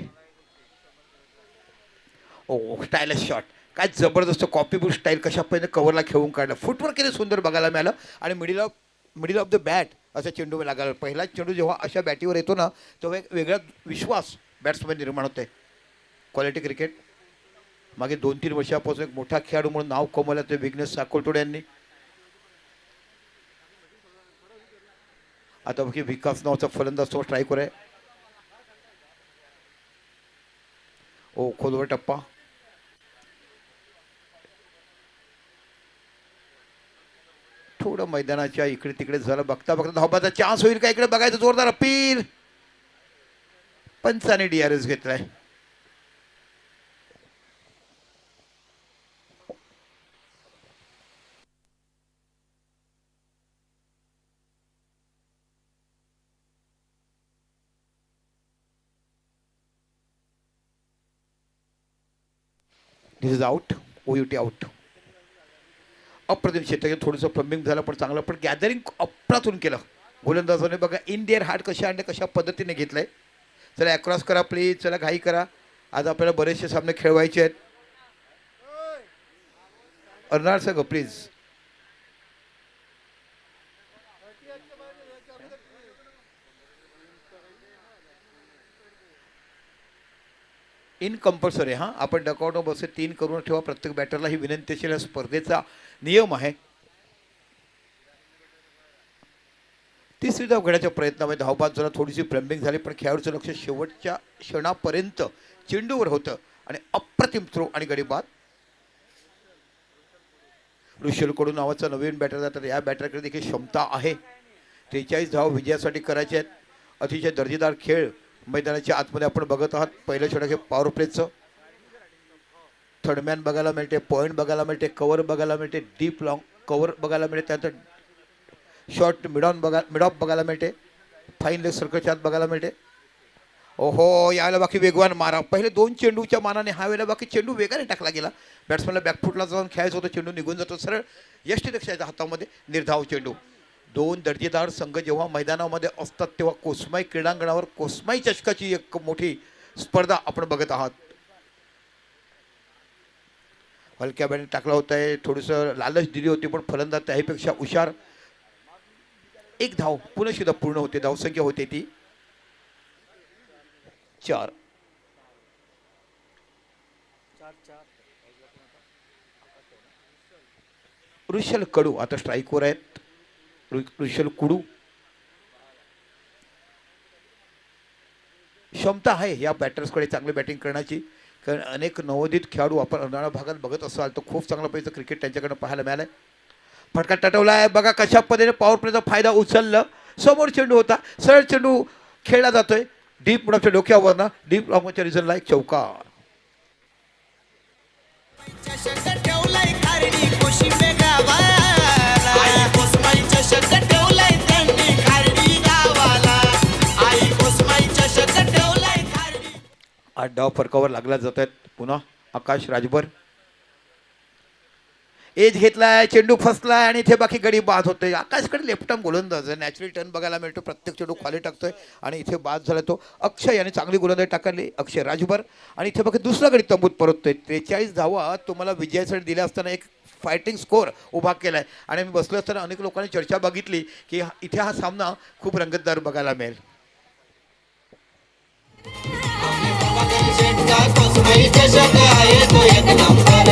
स्टायलिश शॉट. काय जबरदस्त कॉपीबुक स्टाईल, कशा पद्धतीने कव्हरला खेळून काढलं. फुटवर्क किती सुंदर बघायला मिळालं आणि मिडिल ऑफ द बॅट असा चेंडू लागायला. पहिला चेंडू जेव्हा अशा बॅटीवर येतो ना, तेव्हा एक वेगळा विश्वास बॅट्समॅन निर्माण होते. Quality cricket. मागे 2-3 वर्षापासून एक मोठा खेळाडू म्हणून नाव कमवलं ते विघ्नेश साकोलतोडे यांनी. आता बघी विकास नावाचा फलंदाज तो स्ट्राईकवर आहे. ओ, खोलवर टप्पा. थोडं मैदानाच्या इकडे तिकडे झालं. बघता धावबाचा चान्स होईल का इकडे बघायचं. जोरदार अपील. पंचाने DRS घेतलाय. दिस इज आउट. OUT out. अप्रतिम क्षेत्र थोडंसं प्लंबिंग झालं पण चांगलं, पण गॅदरिंग अप्रतून केलं गोलंदाजाने. बघा इन देअर हार्ट कशा पद्धतीने घेतलंय. चला अक्रॉस करा प्लीज. चला घाई करा. आज आपल्याला बरेचसे सामने खेळवायचे आहेत. अर्नाळ संघ प्लीज. In compulsory. हां, आपण डकआउट बसे 3 करून ठेवा. प्रत्येक बॅटरला ही विनंती असेल. स्पर्धेचा नियम आहे. तिसरी धाव घेण्याच्या प्रयत्नामध्ये धावबाद झाला. थोडीशी प्लंबिंग झाली पण खेळाडूचं लक्ष शेवटच्या क्षणापर्यंत चेंडूवर होतं आणि अप्रतिम थ्रो आणि गडी बाद. ऋषल कडू नावाचा नवीन बॅटर जातात. या बॅटरकडे देखील क्षमता आहे. 43 धाव विजयासाठी करायचे आहेत. अतिशय दर्जेदार खेळ मैदानाच्या आतमध्ये आपण बघत आहात. पहिलं षटक हे पॉवर प्लेचं. थर्डमॅन बघायला मिळते, पॉईंट बघायला मिळते, कव्हर बघायला मिळते, डीप लॉंग कव्हर बघायला मिळते, त्यानंतर शॉर्ट मिड ऑफ बघायला मिळते, फाईन लेग सर्कलच्या आत बघायला मिळते. ओहो, यावेळेला बाकी वेगवान मारा. पहिले 2 चेंडूच्या मानाने हा वेळेला बाकी चेंडू वेगाने टाकला गेला. बॅट्समॅनला बॅकफुटला जाऊन खेळायचं होतं. चेंडू निघून जातो सरळ यष्टीरक्षाच्या हातामध्ये. निर्धाव चेंडू. दोन दर्जेदार संघ जेव्हा मैदानामध्ये असतात तेव्हा कोसमाई क्रीडांगणावर कोसमाई चषकाची एक मोठी स्पर्धा आपण बघत आहात. हलक्या बॅटने टाकला होता आहे, थोडंसं लालच दिली होती पण फलंदाज त्याहीपेक्षा हुशार. एक धाव पुन्हा सुद्धा पूर्ण होते, धावसंख्या होते ती 4. ऋषल कडू आता स्ट्राईकवर आहेत. ऋषल कुडू क्षमता आहे या बॅटर्सकडे चांगली बॅटिंग करण्याची, कारण अनेक नवोदित खेळाडू आपण अंधारा भागात बघत असाल तर खूप चांगला पैसा क्रिकेट त्यांच्याकडनं पाहायला मिळालाय. फटका टटवला आहे बघा कशा पद्धतीने पॉवर प्लेचा फायदा उचलला. समोर चेंडू होता, सरळ चेंडू खेळला जातोय डीप मुळाच्या डोक्यावरनं, डीप लॉंगच्या रिझनला एक चौकार. चषक ठेवलाय खारडी कोशिंबे गावाला आई कोसमाई चषक ठेवलाय त्यांनी खारडी गावाला आई कोसमाई चषक ठेवलाय खारडी. 8 धाव फरकावर लागला जात आहेत. पुन्हा आकाश राजभर एज घेतलाय, चेंडू फसलाय आणि इथे बाकी गडी बाद होतोय. आकाशकडे लेफ्ट आर्म गोलंदाज नॅचरल टर्न बघायला मिळतो, प्रत्येक चेंडू खाली टाकतोय आणि इथे बाद झाला तो अक्षय याने चांगली गोलंदाजी टाकली, अक्षय राजभर. आणि इथे बाकी दुसरा गडी तंबूत परततोय. 43 धावा तुम्हाला विजयासाठी दिल्या असताना एक फायटिंग स्कोअर उभा केलाय. आणि मी बसलो असताना अनेक लोकांनी चर्चा बघितली की इथे हा सामना खूप रंगतदार बघायला मिळेल. कोसमाई चषक आहे तो एक नंबर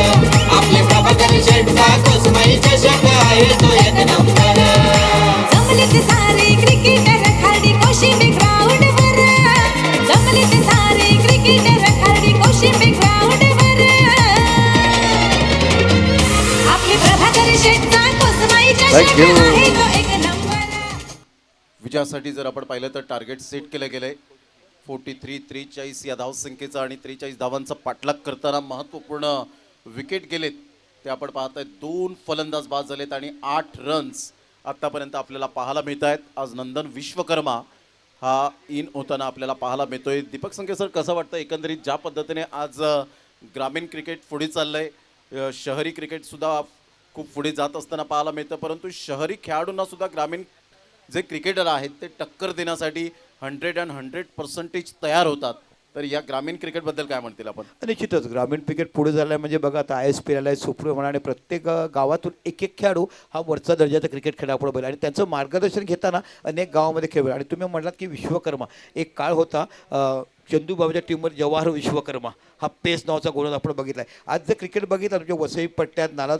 आपले प्रभाकर शेटचा कोसमाई चषक आहे तो एक नंबर. जमलेत सारे क्रिकेटर खाली कोशिंबे ग्राउंडवर जमलेत सारे क्रिकेटर खाली कोशिंबे ग्राउंडवर आपले प्रभाकर शेटचा कोसमाई चषक आहे तो एक नंबर. विजयासाठी जर आपण पाहिलं तर टार्गेट सेट केलं गेलंय 43 या धावसंख्येचा आणि 43 धावांचा पाठलाग करताना महत्त्वपूर्ण विकेट गेलेत ते आपण पाहताय. 2 फलंदाज बाद झालेत आणि 8 रन्स आत्तापर्यंत आपल्याला पाहायला मिळत आहेत. आज नंदन विश्वकर्मा हा इन होताना आपल्याला पाहायला मिळतोय. दीपक संके सर, कसं वाटतं एकंदरीत ज्या पद्धतीने आज ग्रामीण क्रिकेट पुढे चाललंय, शहरी क्रिकेटसुद्धा खूप पुढे जात असताना पाहायला मिळतं, परंतु शहरी खेळाडूंना सुद्धा ग्रामीण जे क्रिकेटर आहेत ते टक्कर देण्यासाठी 100% तयार होतात. तर या ग्रामीण क्रिकेटबद्दल काय म्हणतील आपण? निश्चितच ग्रामीण क्रिकेट पुढे झालं आहे म्हणजे बघा आता ISPL आला आहे, सुप्रो म्हणा आणि प्रत्येक गावातून एक एक खेळाडू हा वरचा दर्जाचा क्रिकेट खेळापुढे बैल आणि त्यांचं मार्गदर्शन घेताना अनेक गावामध्ये खेळ. आणि तुम्ही म्हटलात की विश्वकर्मा एक काळ होता, चंदूबाबूच्या टीमवर जवाहर विश्वकर्मा हा पेस नावाचा गोलंदाज आपण बघितला आहे. आज जर क्रिकेट बघितलं म्हणजे वसई पट्ट्यात, नाला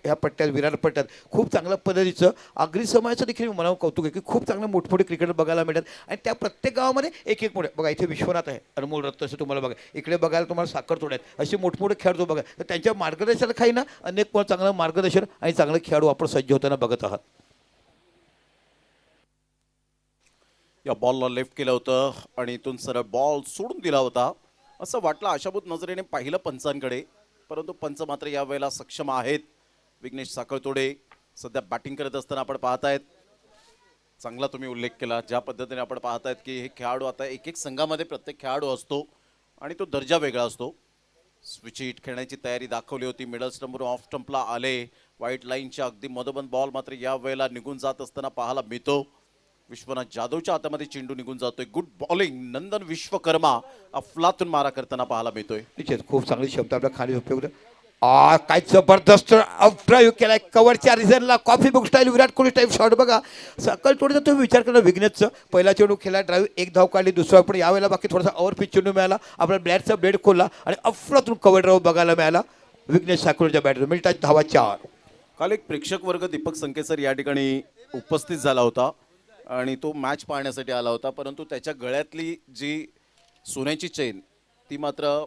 ह्या पट्ट्यात, विरार पट्ट्यात खूप चांगल्या पद्धतीचं आगरी समाजाचं देखील मला कौतुक आहे की खूप चांगले मोठमोठे क्रिकेटर बघायला मिळतात. आणि त्या प्रत्येक गावामध्ये एक एक मोठे बघा, इथे विश्वनाथ आहे, अनमोल रत्न असं तुम्हाला बघा, इकडे बघायला तुम्हाला साखरतोड आहेत, असे मोठमोठे खेळाडू बघा. तर त्यांच्या मार्गदर्शनाखाली ना अनेक चांगलं मार्गदर्शन आणि चांगले खेळाडू आपण सज्ज होताना बघत आहात. या बॉलला लेफ्ट केलं होतं आणि इथून सरळ बॉल सोडून दिला होता असं वाटलं आशाभूत नजरेने पाहिलं पंचांकडे, परंतु पंच मात्र यावेळेला सक्षम आहेत. विघ्नेश साखळतोडे सध्या बॅटिंग करत असताना आपण पाहतायत. चांगला तुम्ही उल्लेख केला ज्या पद्धतीने आपण पाहतायत की हे खेळाडू आता एक एक संघामध्ये प्रत्येक खेळाडू असतो आणि तो दर्जा वेगळा असतो. स्विच हिट खेळण्याची तयारी दाखवली होती, मिडल स्टंपवरून ऑफ स्टंपला आले, व्हाईट लाईनच्या अगदी मधोमध बॉल मात्र यावेळेला निघून जात असताना पाहायला मिळतो. विश्वनाथ जाधवच्या हातामध्ये चेंडू निघून जातोय. गुड बॉलिंग, नंदन विश्वकर्मा अफलातून मारा करताना पाहायला मिळतोय. निश्चित खूप चांगली क्षमता आपल्या खाली उपयोग. काय जबरदस्त ड्राईव्ह केलाय कव्हरच्या रिझनला, coffee book style, Virat Kohli type shot बघा. सकल थोडंसं तुम्ही विचार करा विघ्नेशचं पहिला चेंडू खेळला, ड्राईव्ह एक धाव काढली, दुसरा पण यावेळेला बाकी थोडासा ओव्हर पिच चेंडू मिळाला, आपला ब्लॅडचा ब्लेड खोलला आणि अफलातून कव्हर ड्राईव्ह बघायला मिळाला विघ्नेश साखळच्या बॅटर. मिनिटात धावा 4. काल एक प्रेक्षक वर्ग दीपक संकेसर या ठिकाणी उपस्थित झाला होता आणि तो मॅच पाहण्यासाठी आला होता, परंतु त्याच्या गळ्यातली जी सोन्याची चेन ती मात्र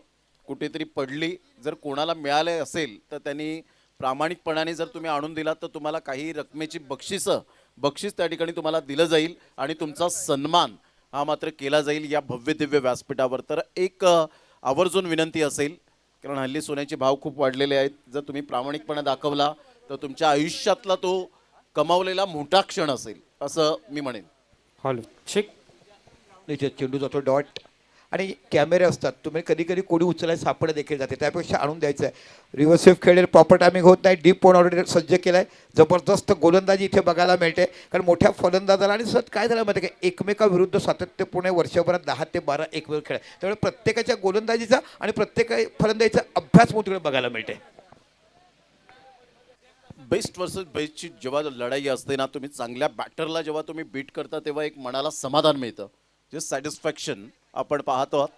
कुठेतरी पडली. जर कोणाला मिळाले असेल तर त्यांनी प्रामाणिकपणाने जर तुम्ही आणून दिलात तर तुम्हाला काही रकमेची बक्षीस त्या ठिकाणी तुम्हाला दिलं जाईल आणि तुमचा सन्मान हा मात्र केला जाईल या भव्य दिव्य व्यासपीठावर. तर एक आवर्जून विनंती असेल, कारण हल्ली सोन्याचे भाव खूप वाढलेले आहेत, जर तुम्ही प्रामाणिकपणा दाखवला तर तुमच्या आयुष्यातला तो कमावलेला मोठा क्षण असेल असं मी म्हणेन. Hello check. निश्चित चेंडू जातो डॉट आणि कॅमेरे असतात, तुम्ही कधी कधी कोणी उचलायला सापडे देखील जाते, त्यापेक्षा आणून द्यायचं आहे. रिव्हर्स स्वीप खेळेल, प्रॉपर टायमिंग होत नाही, डीप पॉईंट ऑलरेडी सज्ज केला आहे. जबरदस्त गोलंदाजी इथे बघायला मिळते, कारण मोठ्या फलंदाजाला आणि सर काय झालं माहिती आहे का, एकमेकाविरुद्ध सातत्यपूर्ण वर्षभरात 10 ते 12 एकवेळ खेळ आहे. त्यामुळे प्रत्येकाच्या गोलंदाजीचा आणि प्रत्येक फलंदाजीचा अभ्यास मोठीकडे बघायला मिळते. बेस्ट वर्सेस बेस्टची जेव्हा लढाई असते ना, तुम्ही चांगल्या बॅटरला जेव्हा तुम्ही बीट करता तेव्हा एक मनाला समाधान मिळतं, जे सॅटिस्फॅक्शन आपण पाहतो आहात.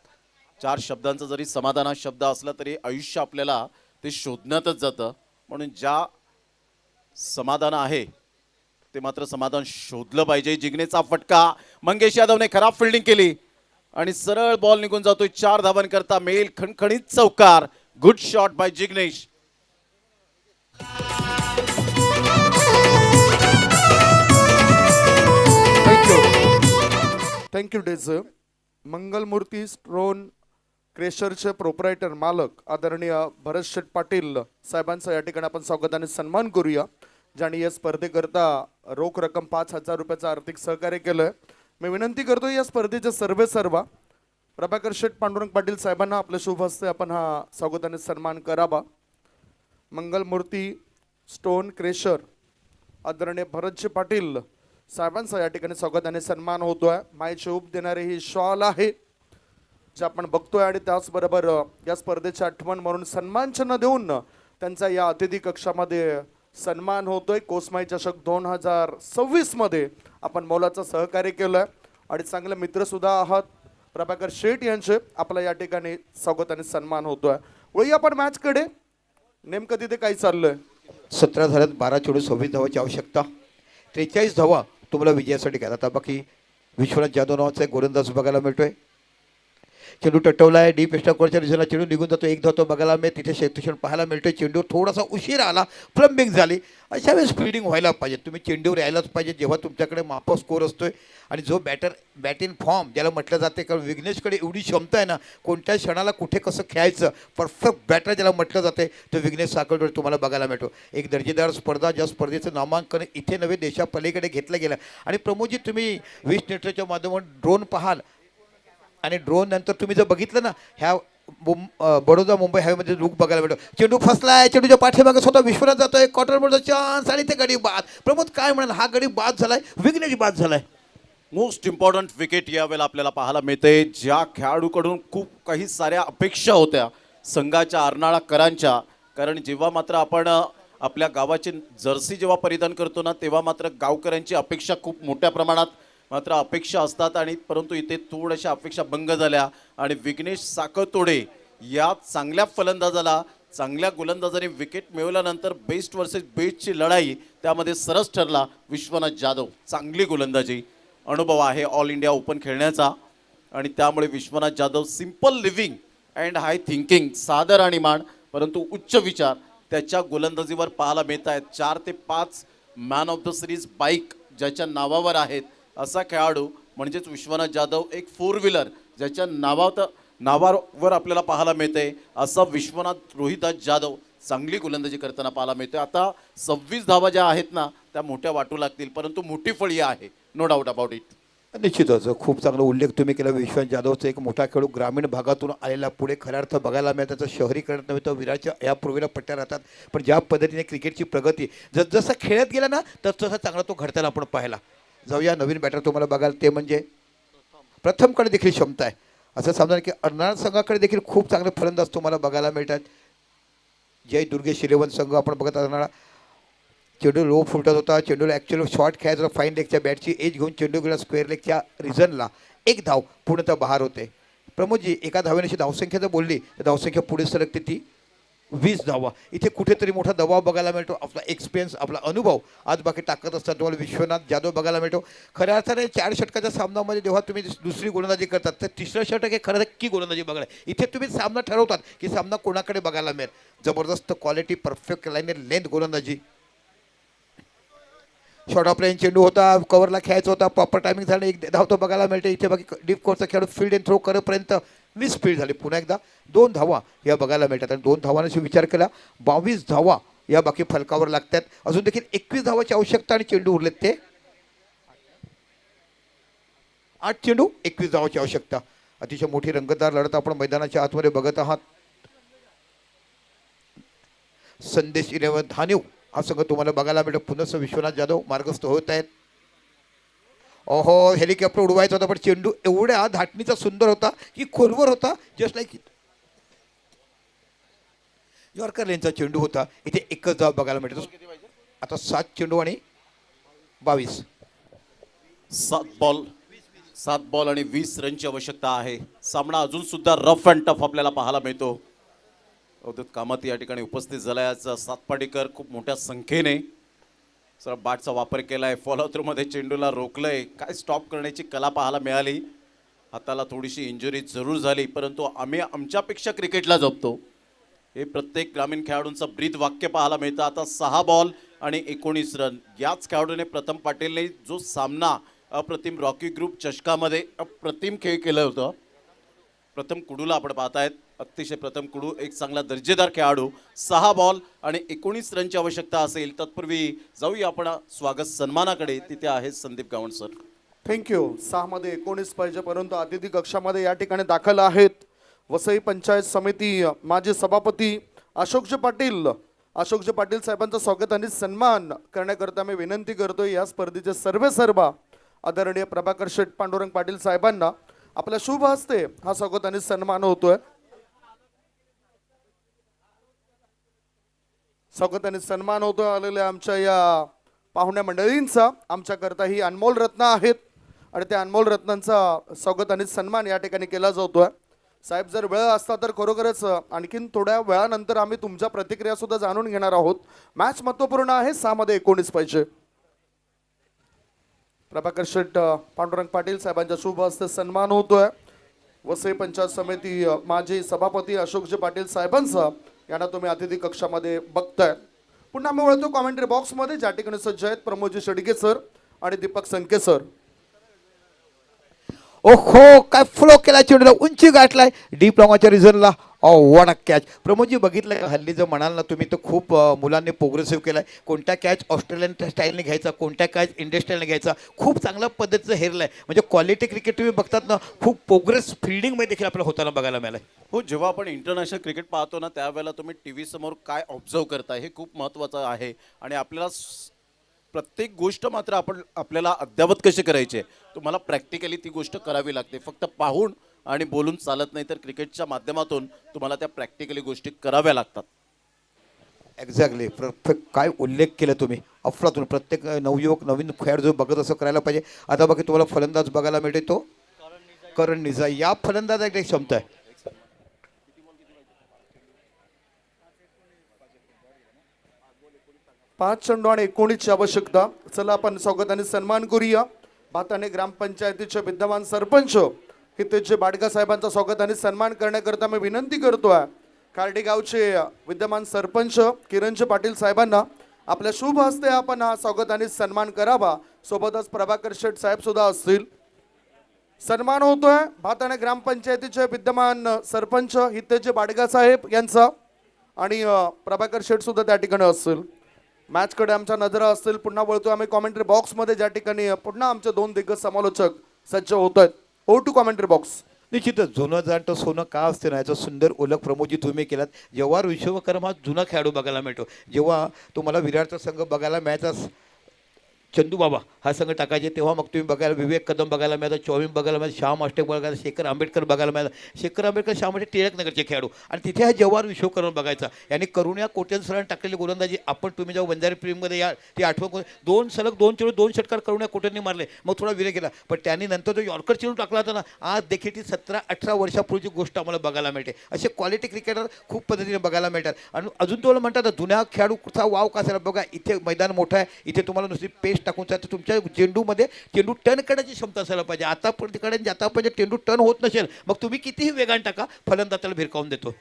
4 शब्दांचा जरी समाधान हा शब्द असला तरी आयुष्य आपल्याला ते शोधण्यातच जातं. म्हणून ज्या समाधान आहे ते मात्र समाधान शोधलं पाहिजे. जिग्नेचा फटका, मंगेश यादवने खराब फिल्डिंग केली आणि सरळ बॉल निघून जातोय. 4 धावांकरता मेल खणखणीत चौकार. Good shot by Jignesh. Thank you डेझ. मंगलमूर्ती स्टोन क्रेशरचे प्रोप्रायटर मालक आदरणीय भरत शेठ पाटील साहेबांचा या ठिकाणी आपण स्वागताने सन्मान करूया, ज्यांनी या स्पर्धेकरता रोख रक्कम 5,000 रुपयाचं आर्थिक सहकार्य केलंय. मी विनंती करतो या स्पर्धेचे सर्व प्रभाकर शेठ पांडुरंग पाटील साहेबांना आपल्या शुभ हस्ते आपण हा स्वागताने सन्मान करावा. मंगलमूर्ती स्टोन क्रेशर आदरणीय भरतजी पाटील साहेबांचा या ठिकाणी स्वागताने सन्मान होतोय. मायेची उब देणारी ही शॉल आहे जे आपण बघतोय, आणि त्याचबरोबर या स्पर्धेची आठवण म्हणून सन्मान चिन्ह देऊन त्यांचा या अतिथी कक्षामध्ये सन्मान होतोय. कोसमाई चषक 2026 मध्ये आपण मोलाचं सहकार्य केलंय आणि चांगले मित्र सुद्धा आहात. प्रभाकर शेठ यांचे आपला या ठिकाणी स्वागताने सन्मान होतोय. वळी आपण मॅच कडे. नेमकं तिथे काय चाललंय? 17 झाल्यात, 12 चेंडू 26 धावाची आवश्यकता, 43 धावा तुम्हाला विजयासाठी घ्या. आता बाकी विश्वनाथ जाधव नावाचा एक गोलंदाज बघायला मिळतोय. चेंडू टटवला आहे, डीप एस्टाकोरच्या रिझनला चेंडू निघून जातो. एक धाव बघायला मिळते, तिथे क्षेत्रक्षण पाहायला मिळतोय. चेंडू थोडासा उशीर आला, फ्लम्बिंग झाली. अशा वेळेस फील्डिंग व्हायला पाहिजे, तुम्ही चेंडूवर यायलाच पाहिजे जेव्हा तुमच्याकडे माप स्कोर असतोय. आणि जो बॅट इन फॉर्म ज्याला म्हटलं जाते, कारण विघ्नेशकडे एवढी क्षमता आहे ना, कोणत्या क्षणाला कुठे कसं खेळायचं, परफेक्ट बॅटर ज्याला म्हटलं जाते, तो विघ्नेश साखळकर तुम्हाला बघायला मिळतो. एक दर्जेदार स्पर्धा, ज्या स्पर्धेचं नामांकन इथे नव्हे देशापलीकडे घेतलं गेलं. आणि प्रमोदजी, तुम्ही 20 मीटरच्या माध्यमातून ड्रोन पाहाल आणि ड्रोन नंतर तुम्ही जर बघितलं ना, ह्या बडोदा मुंबई हायवेमध्ये लुक बघायला मिळतो. चेंडू फसलाय, चेंडूच्या पाठीमागे स्वतः विश्वनाथ जातोय, क्वार्टर बोर्डचा चान्स आणि ते गडी बाद. प्रमोद काय म्हणाल, हा गडी बाद झालाय, विघ्नेश बाद झालाय. मोस्ट इम्पॉर्टंट विकेट यावेळेला आपल्याला पाहायला मिळते. ज्या खेळाडूकडून खूप काही साऱ्या अपेक्षा होत्या संघाच्या अर्नाळाकरांच्या, कारण जेव्हा मात्र आपण आपल्या गावाची जर्सी जेव्हा परिधान करतो ना, तेव्हा मात्र गावकऱ्यांची अपेक्षा खूप मोठ्या प्रमाणात मात्र अपेक्षा असतात. आणि परंतु इथे थोड्याशा अपेक्षा भंग झाल्या आणि विघ्नेश साखळतोडे या चांगल्या फलंदाजाला चांगल्या गोलंदाजाने विकेट मिळवल्यानंतर बेस्ट वर्सेस बेस्टची लढाई त्यामध्ये सरस ठरला. विश्वनाथ जाधव, चांगली गोलंदाजी, अनुभव आहे ऑल इंडिया ओपन खेळण्याचा, आणि त्यामुळे Vishwanath Jadhav simple living and high thinking, सादर आणि मान परंतु उच्च विचार त्याच्या गोलंदाजीवर पाहायला मिळत आहेत. 4 ते 5 man of the series bike ज्याच्या नावावर आहेत असा खेळाडू म्हणजेच विश्वनाथ जाधव. एक 4 व्हीलर ज्याच्या नावावर आपल्याला पाहायला मिळते असा विश्वनाथ रोहिदास जाधव चांगली गोलंदाजी करताना पाहायला मिळते. आता 26 धावा ज्या आहेत ना त्या मोठ्या वाटू लागतील, परंतु मोठी फळी आहे, नो डाऊट अबाउट इट. निश्चितच खूप चांगला उल्लेख तुम्ही केला. विश्वनाथ जाधवचा एक मोठा खेळाडू ग्रामीण भागातून आलेला, पुढे खऱ्या अर्थ बघायला मिळतं. त्याचं शहरीकरण नव्हे तर विराटच्या या पूर्वीला पट्ट्या राहतात, पण ज्या पद्धतीने क्रिकेटची प्रगती जसं खेळत गेला ना तसं चांगला तो घडताना आपण पाहिला. जाऊया नवीन बॅटर तुम्हाला बघाल ते म्हणजे प्रथमकडे देखील क्षमता आहे. असं समजा की अर्नाळ संघाकडे देखील खूप चांगले फलंदाज तुम्हाला बघायला मिळतात. जय दुर्गेश इलेव्हन संघ आपण बघत असणार. चेंडू लो फुटत होता, चेंडूला ॲक्च्युअली शॉर्ट खेळायचा, फाईन लेगच्या बॅटची एज घेऊन चेंडू गेला स्क्वेअर लेगच्या रिझनला. 1 धाव पूर्णतः बहार होते. प्रमोदजी, एका धावेने धावसंख्या जर बोलली तर धावसंख्या पुढे सरकते ती 20 धावा. इथे कुठेतरी मोठा दबाव बघायला मिळतो. आपला एक्सपिरियन्स, आपला अनुभव आज बाकी टाकत असतात. तुम्हाला विश्वनाथ जाधव बघायला मिळतो. खऱ्या अर्थाने 4 षटकाच्या सामन्यामध्ये जेव्हा तुम्ही दुसरी गोलंदाजी करतात तर 3रं षटक हे खरं नक्की गोलंदाजी बघायला. इथे तुम्ही सामना ठरवतात की सामना कोणाकडे बघायला मिळेल. जबरदस्त क्वालिटी, परफेक्ट लाईन लेंथ गोलंदाजी. शॉर्ट ऑफ लाईन चेंडू होता, कव्हरला खेळायचा होता, प्रॉपर टायमिंग झालं, 1 धाव तो बघायला मिळते. इथे बाकी डीप कोर्सचा खेळाडू फील्ड अँड थ्रो करेपर्यंत मिस फील्ड झाली. पुन्हा एकदा 2 धावा या बघायला मिळतात. आणि 2 धावांशी विचार केला 22 धावा या बाकी फलकावर लागतात. अजून देखील 21 धावाची आवश्यकता आणि चेंडू उरलेत ते 8 चेंडू 21 धावाची आवश्यकता. अतिशय मोठी रंगतदार लढत आपण मैदानाच्या आतमध्ये बघत आहात. संदेश 11 धानिव हा संघ तुम्हाला बघायला मिळतो. पुन्हा विश्वनाथ जाधव मार्गस्थ होत आहेत. ओहो, हेलिकॉप्टर उडवायचा होता पण चेंडू एवढ्या धाटणीचा सुंदर होता की खोलवर होता, जस्ट लाईक इट. यॉर्कर लेनचा चेंडू होता. इथे एकच धाव बघायला मिळतो. आता 7 चेंडू आणि 22. 7 बॉल आणि 20 रनची आवश्यकता आहे. सामना अजून सुद्धा रफ अँड टफ आपल्याला पाहायला मिळतो. अवधूत कामत या ठिकाणी उपस्थित झाल्याचा सातपाटीकर खूप मोठ्या संख्येने सर बॅटचा वापर केलाय. फॉलो थ्रूमध्ये चेंडूला रोखलंय. काय स्टॉप करण्याची कला पाहायला मिळाली. हाताला थोडीशी इंजुरी जरूर झाली, परंतु आम्ही आमच्यापेक्षा क्रिकेटला जपतो हे प्रत्येक ग्रामीण खेळाडूंचं ब्रीद वाक्य पाहायला मिळतं. आता 6 बॉल आणि 19 रन. याच खेळाडूने प्रथम पाटीलने जो सामना अप्रतिम रॉकी ग्रुप चषकामध्ये अप्रतिम खेळ केलं होतं. प्रथम कुडूला आपण पाहतायत. अतिशय प्रथम कुडू एक चांगला दर्जेदार खेळाडू. 6 बॉल आणि 19 रनची आवश्यकता असेल. तत्पूर्वी जाऊया आपण स्वागत सन्मानाकडे. तिथे आहे संदीप गावंड सर. थँक्यू. 6 मध्ये 19 पाहिजे, परंतु अतिथी कक्षामध्ये या ठिकाणी दाखल आहेत वसई पंचायत समिती माजी सभापती अशोकजी पाटील. अशोकजी पाटील साहेबांचं स्वागत आणि सन्मान करण्याकरता मी विनंती करतोय या स्पर्धेचे सर्व आदरणीय प्रभाकर शेठ पांडुरंग पाटील साहेबांना आपल्या शुभ हस्ते हा स्वागत आणि सन्मान होतोय. स्वागत आणि सन्मान होतोय आलेल्या आमच्या या पाहुण्या मंडळींचा. आमच्याकरता ही अनमोल रत्न आहेत आणि त्या अनमोल रत्नांचा स्वागत आणि सन्मान या ठिकाणी केला जातोय. साहेब, जर वेळ असता तर खरोखरच आणखीन थोड्या वेळानंतर आम्ही तुमच्या प्रतिक्रिया सुद्धा जाणून घेणार आहोत. मॅच महत्त्वपूर्ण आहे. 6 मध्ये 19 पाहिजे. प्रभाकर शेठ पांडुरंग पाटील साहेबांच्या शुभ हस्ते सन्मान होतोय. वसई पंचायत समिती माजी सभापती अशोकजी पाटील साहेबांचा यांना तुम्ही अतिथी कक्षामध्ये बघताय. पुन्हा आम्ही वळतो कॉमेंट्री बॉक्समध्ये, ज्या ठिकाणी सज्ज आहेत प्रमोदजी शेडगे सर आणि दीपक संके सर. ओहो, काय फ्लो केला चेंडूला, उंची गाठलाय डीप लॉंगाच्या रिझनला. What a catch. प्रमोदजी बघितलं का हल्ली जर म्हणाल ना तुम्ही तर खूप मुलांनी प्रोग्रेसिव्ह केलाय. कोणत्या कॅच ऑस्ट्रेलियन स्टाईलने घ्यायचा, कोणत्या कॅच इंडियन स्टाईलने घ्यायचा, खूप चांगल्या पद्धतीचं हेरलाय. म्हणजे क्वालिटी क्रिकेट तुम्ही बघतात ना, खूप प्रोग्रेस फिल्डिंगमध्ये देखील आपल्याला होताना बघायला मिळालं. हो, जेव्हा आपण इंटरनॅशनल क्रिकेट पाहतो ना त्यावेळेला तुम्ही टी समोर काय ऑब्झर्व करताय हे खूप महत्त्वाचं आहे. आणि आपल्याला प्रत्येक गोष्ट मात्र आपल्याला अद्यावत कशी करायची आहे तुम्हाला प्रॅक्टिकली ती गोष्ट करावी लागते. फक्त पाहून आणि बोलून चालत नाही, तर क्रिकेटच्या माध्यमातून तुम्हाला त्या प्रॅक्टिकली गोष्टी कराव्या लागतात. एक्झॅक्टली. काय उल्लेख केला तुम्ही अफलातून. प्रत्येक नवयुवक नवीन खेळाडू जो बघत असं करायला पाहिजे. आता बघा तुम्हाला फलंदाज बघायला मिळते तो करण निझा. या फलंदाजाची एक क्षमता आहे. 5 चेंडू आणि 19ची आवश्यकता. चला आपण स्वागत आणि सन्मान करूया. भाताणे ग्रामपंचायतीचे विद्यमान सरपंच हितेशजी बाडगा साहेबांचा स्वागत आणि सन्मान करण्याकरता मी विनंती करतोय कार्डी गावचे विद्यमान सरपंच किरणजी पाटील साहेबांना आपल्या शुभ हस्ते आपण हा स्वागत आणि सन्मान करावा. सोबतच प्रभाकर शेठ साहेब सुद्धा असतील. सन्मान होतोय भाताणे ग्रामपंचायतीचे विद्यमान सरपंच हितेशजी बाडगा साहेब यांचा आणि प्रभाकर शेठ सुद्धा त्या ठिकाणी असतील. मॅचकडे आमच्या नजरा असतील. पुन्हा वळतो आम्ही कॉमेंट्री बॉक्समध्ये, ज्या ठिकाणी पुन्हा आमचे 2 दिग्गज समालोचक सज्ज होत आहेत. हो टू कॉमेंट्री बॉक्स. निश्चितच जुनं जाणतं सोनं का असते ना याचं सुंदर ओळख प्रमोदजी तुम्ही केलात. जेव्हा विश्वकर्मा जुना खेळाडू बघायला मिळतो, जेव्हा तुम्हाला विराटचा संघ बघायला मिळायचा, चंदू बाबा हा संघ टाकायचे, तेव्हा मग तुम्ही बघायला विवेक कदम बघायला मिळाला, चौविन बघायला मिळालं, श्याम आष्टे बघायला, शेखर आंबेडकर बघायला मिळालं. शेखर आंबेडकर श्याम आष्टे टिळकनगरचे खेळाडू आणि तिथे हा जवाहर विश्वकर्मा बघायचा. यांनी करुण्या कोट्यन सरांनी टाकलेली गोलंदाजी आपण तुम्ही जेव्हा बंजारी प्रीममध्ये या ती आठवण 2 सलग 2 चेंडू 2 षटकार करुण्या कोट्यांनी मारले. मग थोडा विरोध केला, पण त्यांनी नंतर जो यॉर्कर चेंडू टाकला होता ना, आज देखील ती 17-18 वर्षापूर्वीची गोष्ट आम्हाला बघायला मिळते. असे क्वालिटी क्रिकेटर खूप पद्धतीने बघायला मिळतात. आणि अजून तुम्हाला म्हणतात जुन्या खेळाडूचा वाव कसा बघा. इथे मैदान मोठं आहे, इथे तुम्हाला नुसती पेस्ट टाकून जातं. तुमच्या चेंडूमध्ये चेंडू टर्न करण्याची क्षमता असायला पाहिजे. आता प्रतिकडे जाता पाहिजे, चेंडू टर्न होत नसेल मग तुम्ही कितीही वेगाने टाका, फलंदाजाला भिरकावून देतो.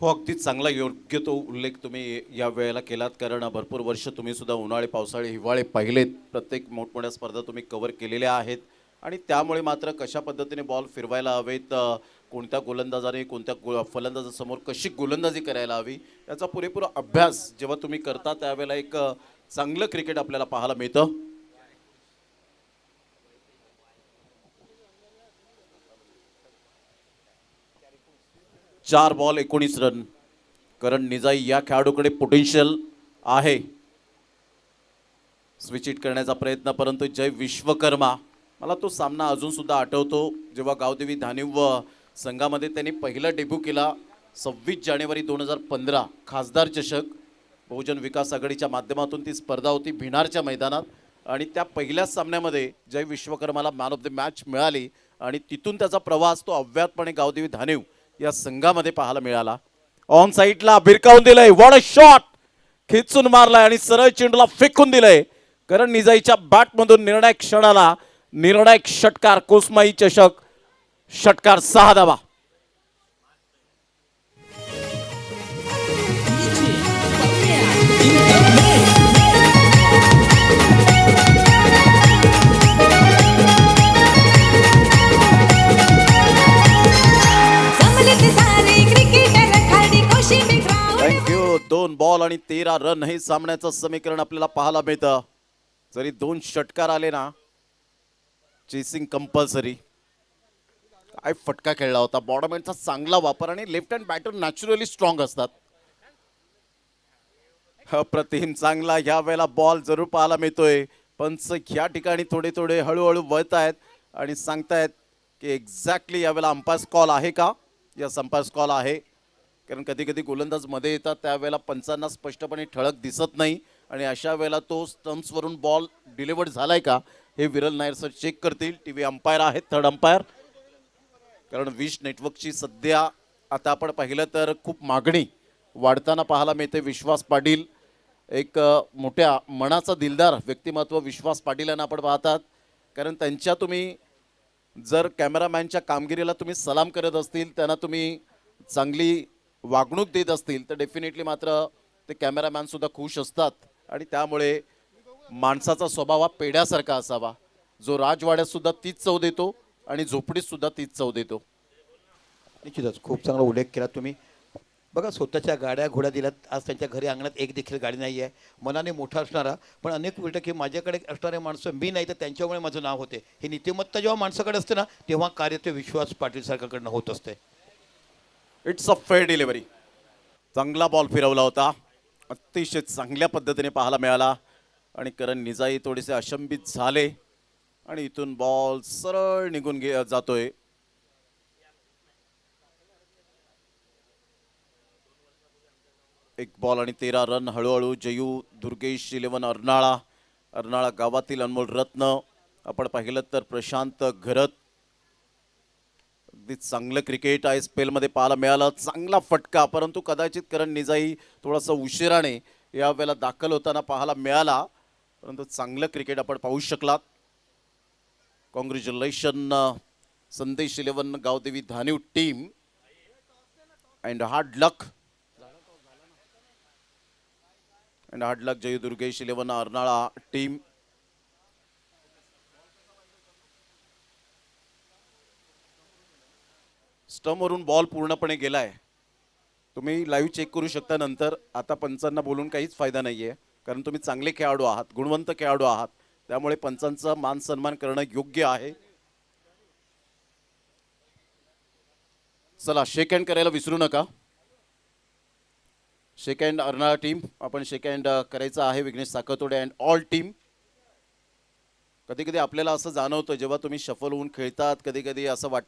हो, अगदी चांगला योग्य तो उल्लेख तुम्ही या वेळेला केलात. कारण भरपूर वर्ष तुम्ही सुद्धा उन्हाळे पावसाळे हिवाळे पाहिलेत. प्रत्येक मोठमोठ्या स्पर्धा तुम्ही कव्हर केलेल्या आहेत आणि त्यामुळे मात्र कशा पद्धतीने बॉल फिरवायला हवेत, कोणत्या गोलंदाजाने कोणत्या फलंदाजासमोर कशी गोलंदाजी करायला हवी याचा पुरेपूर अभ्यास जेव्हा तुम्ही करता त्यावेळेला एक चांगलं क्रिकेट आपल्याला पाहायला मिळतं. 4 बॉल 19 रन. करण निजाई या खेळाडूकडे पोटेन्शियल आहे स्विच हिट करण्याचा प्रयत्न, परंतु जय विश्वकर्मा, मला तो सामना अजून सुद्धा आठवतो जेव्हा गावदेवी धानिव संघामध्ये त्यांनी पहिला डेब्यू केला 26 जानेवारी 2015. खासदार चषक बहुजन विकास आघाडीच्या माध्यमातून ती स्पर्धा होती भिनारच्या मैदानात आणि त्या पहिल्याच सामन्यामध्ये जय विश्वकर्माला मॅन ऑफ द मॅच मिळाली आणि तिथून त्याचा प्रवास तो अव्याहतपणे गावदेवी धानिव या संघामध्ये पाहायला मिळाला. ऑन साईडला भिरकावून दिलंय, व्हॉट अ शॉट, खेचून मारलाय आणि सरळ चेंडूला फेकून दिलंय. करण निजाईच्या बॅटमधून निर्णायक क्षणाला निर्णायक षटकार, कोसमाई चषक षटकार 6 धावा. जमलेत सारे क्रिकेटर खाली कोशिंबी ग्राउंड थँक्यू. 2 बॉल आणि 13 रन हे सामन्याचं समीकरण आपल्याला पाहायला मिळतं. जरी 2 षटकार आले ना, चेसिंग कंपल्सरी. काय फटका खेळला होता, बॉडमॅनचा चांगला वापर आणि left hand batter naturally strong असतात. अप्रतिम चांगला ह्या वेळेला बॉल जरूर पाहायला मिळतोय. पंच ह्या ठिकाणी थोडे थोडे हळूहळू वळत आहेत आणि सांगतायत की एक्झॅक्टली यावेळेला अंपायर्स कॉल आहे का. यस, अंपायर्स कॉल आहे. कारण कधी कधी गोलंदाज मध्ये येतात त्यावेळेला पंचांना स्पष्टपणे ठळक दिसत नाही आणि अशा वेळेला तो स्टम्प्सवरून बॉल डिलिव्हर्ड झालाय का हे विरल नायर सर चेक करतील. टीव्ही अंपायर आहेत, थर्ड अंपायर. कारण विश नेटवर्कची सध्या आता आपण पाहिलं तर खूप मागणी वाढताना पाहायला मिळते. विश्वास पाटील एक मोठ्या मनाचा दिलदार व्यक्तिमत्व विश्वास पाटील यांना आपण पाहतात. कारण त्यांच्या तुम्ही जर कॅमेरामॅनच्या कामगिरीला तुम्ही सलाम करत असतील, त्यांना तुम्ही चांगली वागणूक देत असतील तर डेफिनेटली मात्र ते कॅमेरामॅन सुद्धा खुश असतात. आणि त्यामुळे माणसाचा स्वभाव हा पेढ्यासारखा असावा, जो राजवाड्यात सुद्धा तीच चव देतो आणि झोपडीत सुद्धा तीच चव देतो. निश्चितच खूप चांगला उल्लेख केला तुम्ही. बघा, स्वतःच्या गाड्या घोड्या दिल्यात. आज त्यांच्या घरी अंगणात एक देखील गाडी नाही आहे. मनाने मोठा असणारा पण अनेक उलट की माझ्याकडे असणारे माणसं मी नाही तर त्यांच्यामुळे माझं नाव होते, ही नीतिमत्ता जेव्हा माणसाकडे असते ना तेव्हा कार्य ते विश्वास पाटील सारख्याकडनं होत असते. It's a fair delivery. चांगला बॉल फिरवला होता, अतिशय चांगल्या पद्धतीने पाहायला मिळाला आणि करण निजाई थोडेसे अशंबित झाले आणि इथून बॉल सरळ निघून जातोय. एक बॉल आणि 13 रन. हळूहळू जयू दुर्गेश 11 अर्नाळा गावातील अनमोल रत्न. आपण पाहिलं तर प्रशांत घरत. अगदी चांगलं क्रिकेट आहे स्पेलमध्ये पाहायला मिळालं. चांगला फटका, परंतु कदाचित करण निजाई थोडासा उशिराने या वेळेला दाखल होताना पाहायला मिळाला, परंतु चांगलं क्रिकेट आपण पाहू शकलात. Congratulation Sandesh 11 Gavdevi Dhaniv team and hard luck Jai Durgesh 11 Arnala team. स्टंपवरून बॉल पूर्णपणे गेलाय. तुम्ही लाईव्ह चेक करू शकता नंतर. आता पंचांना बोलून काहीच फायदा नाहीये, कारण तुम्ही चांगले खेळाडू आहात, गुणवंत खेळाडू आहात, त्यामुळे पंचांचा मान सन्मान करणं योग्य आहे. चला, शेक हँड करायला विसरू नका. शेक हँड अर्नाळा टीम, आपण शेक हँड करायचं आहे. Vighnesh Sakhartode and all team. कधी कधी आपल्याला असं जाणवतं जेव्हा तुम्ही शफल होऊन खेळतात, कधी कधी असं वाटतं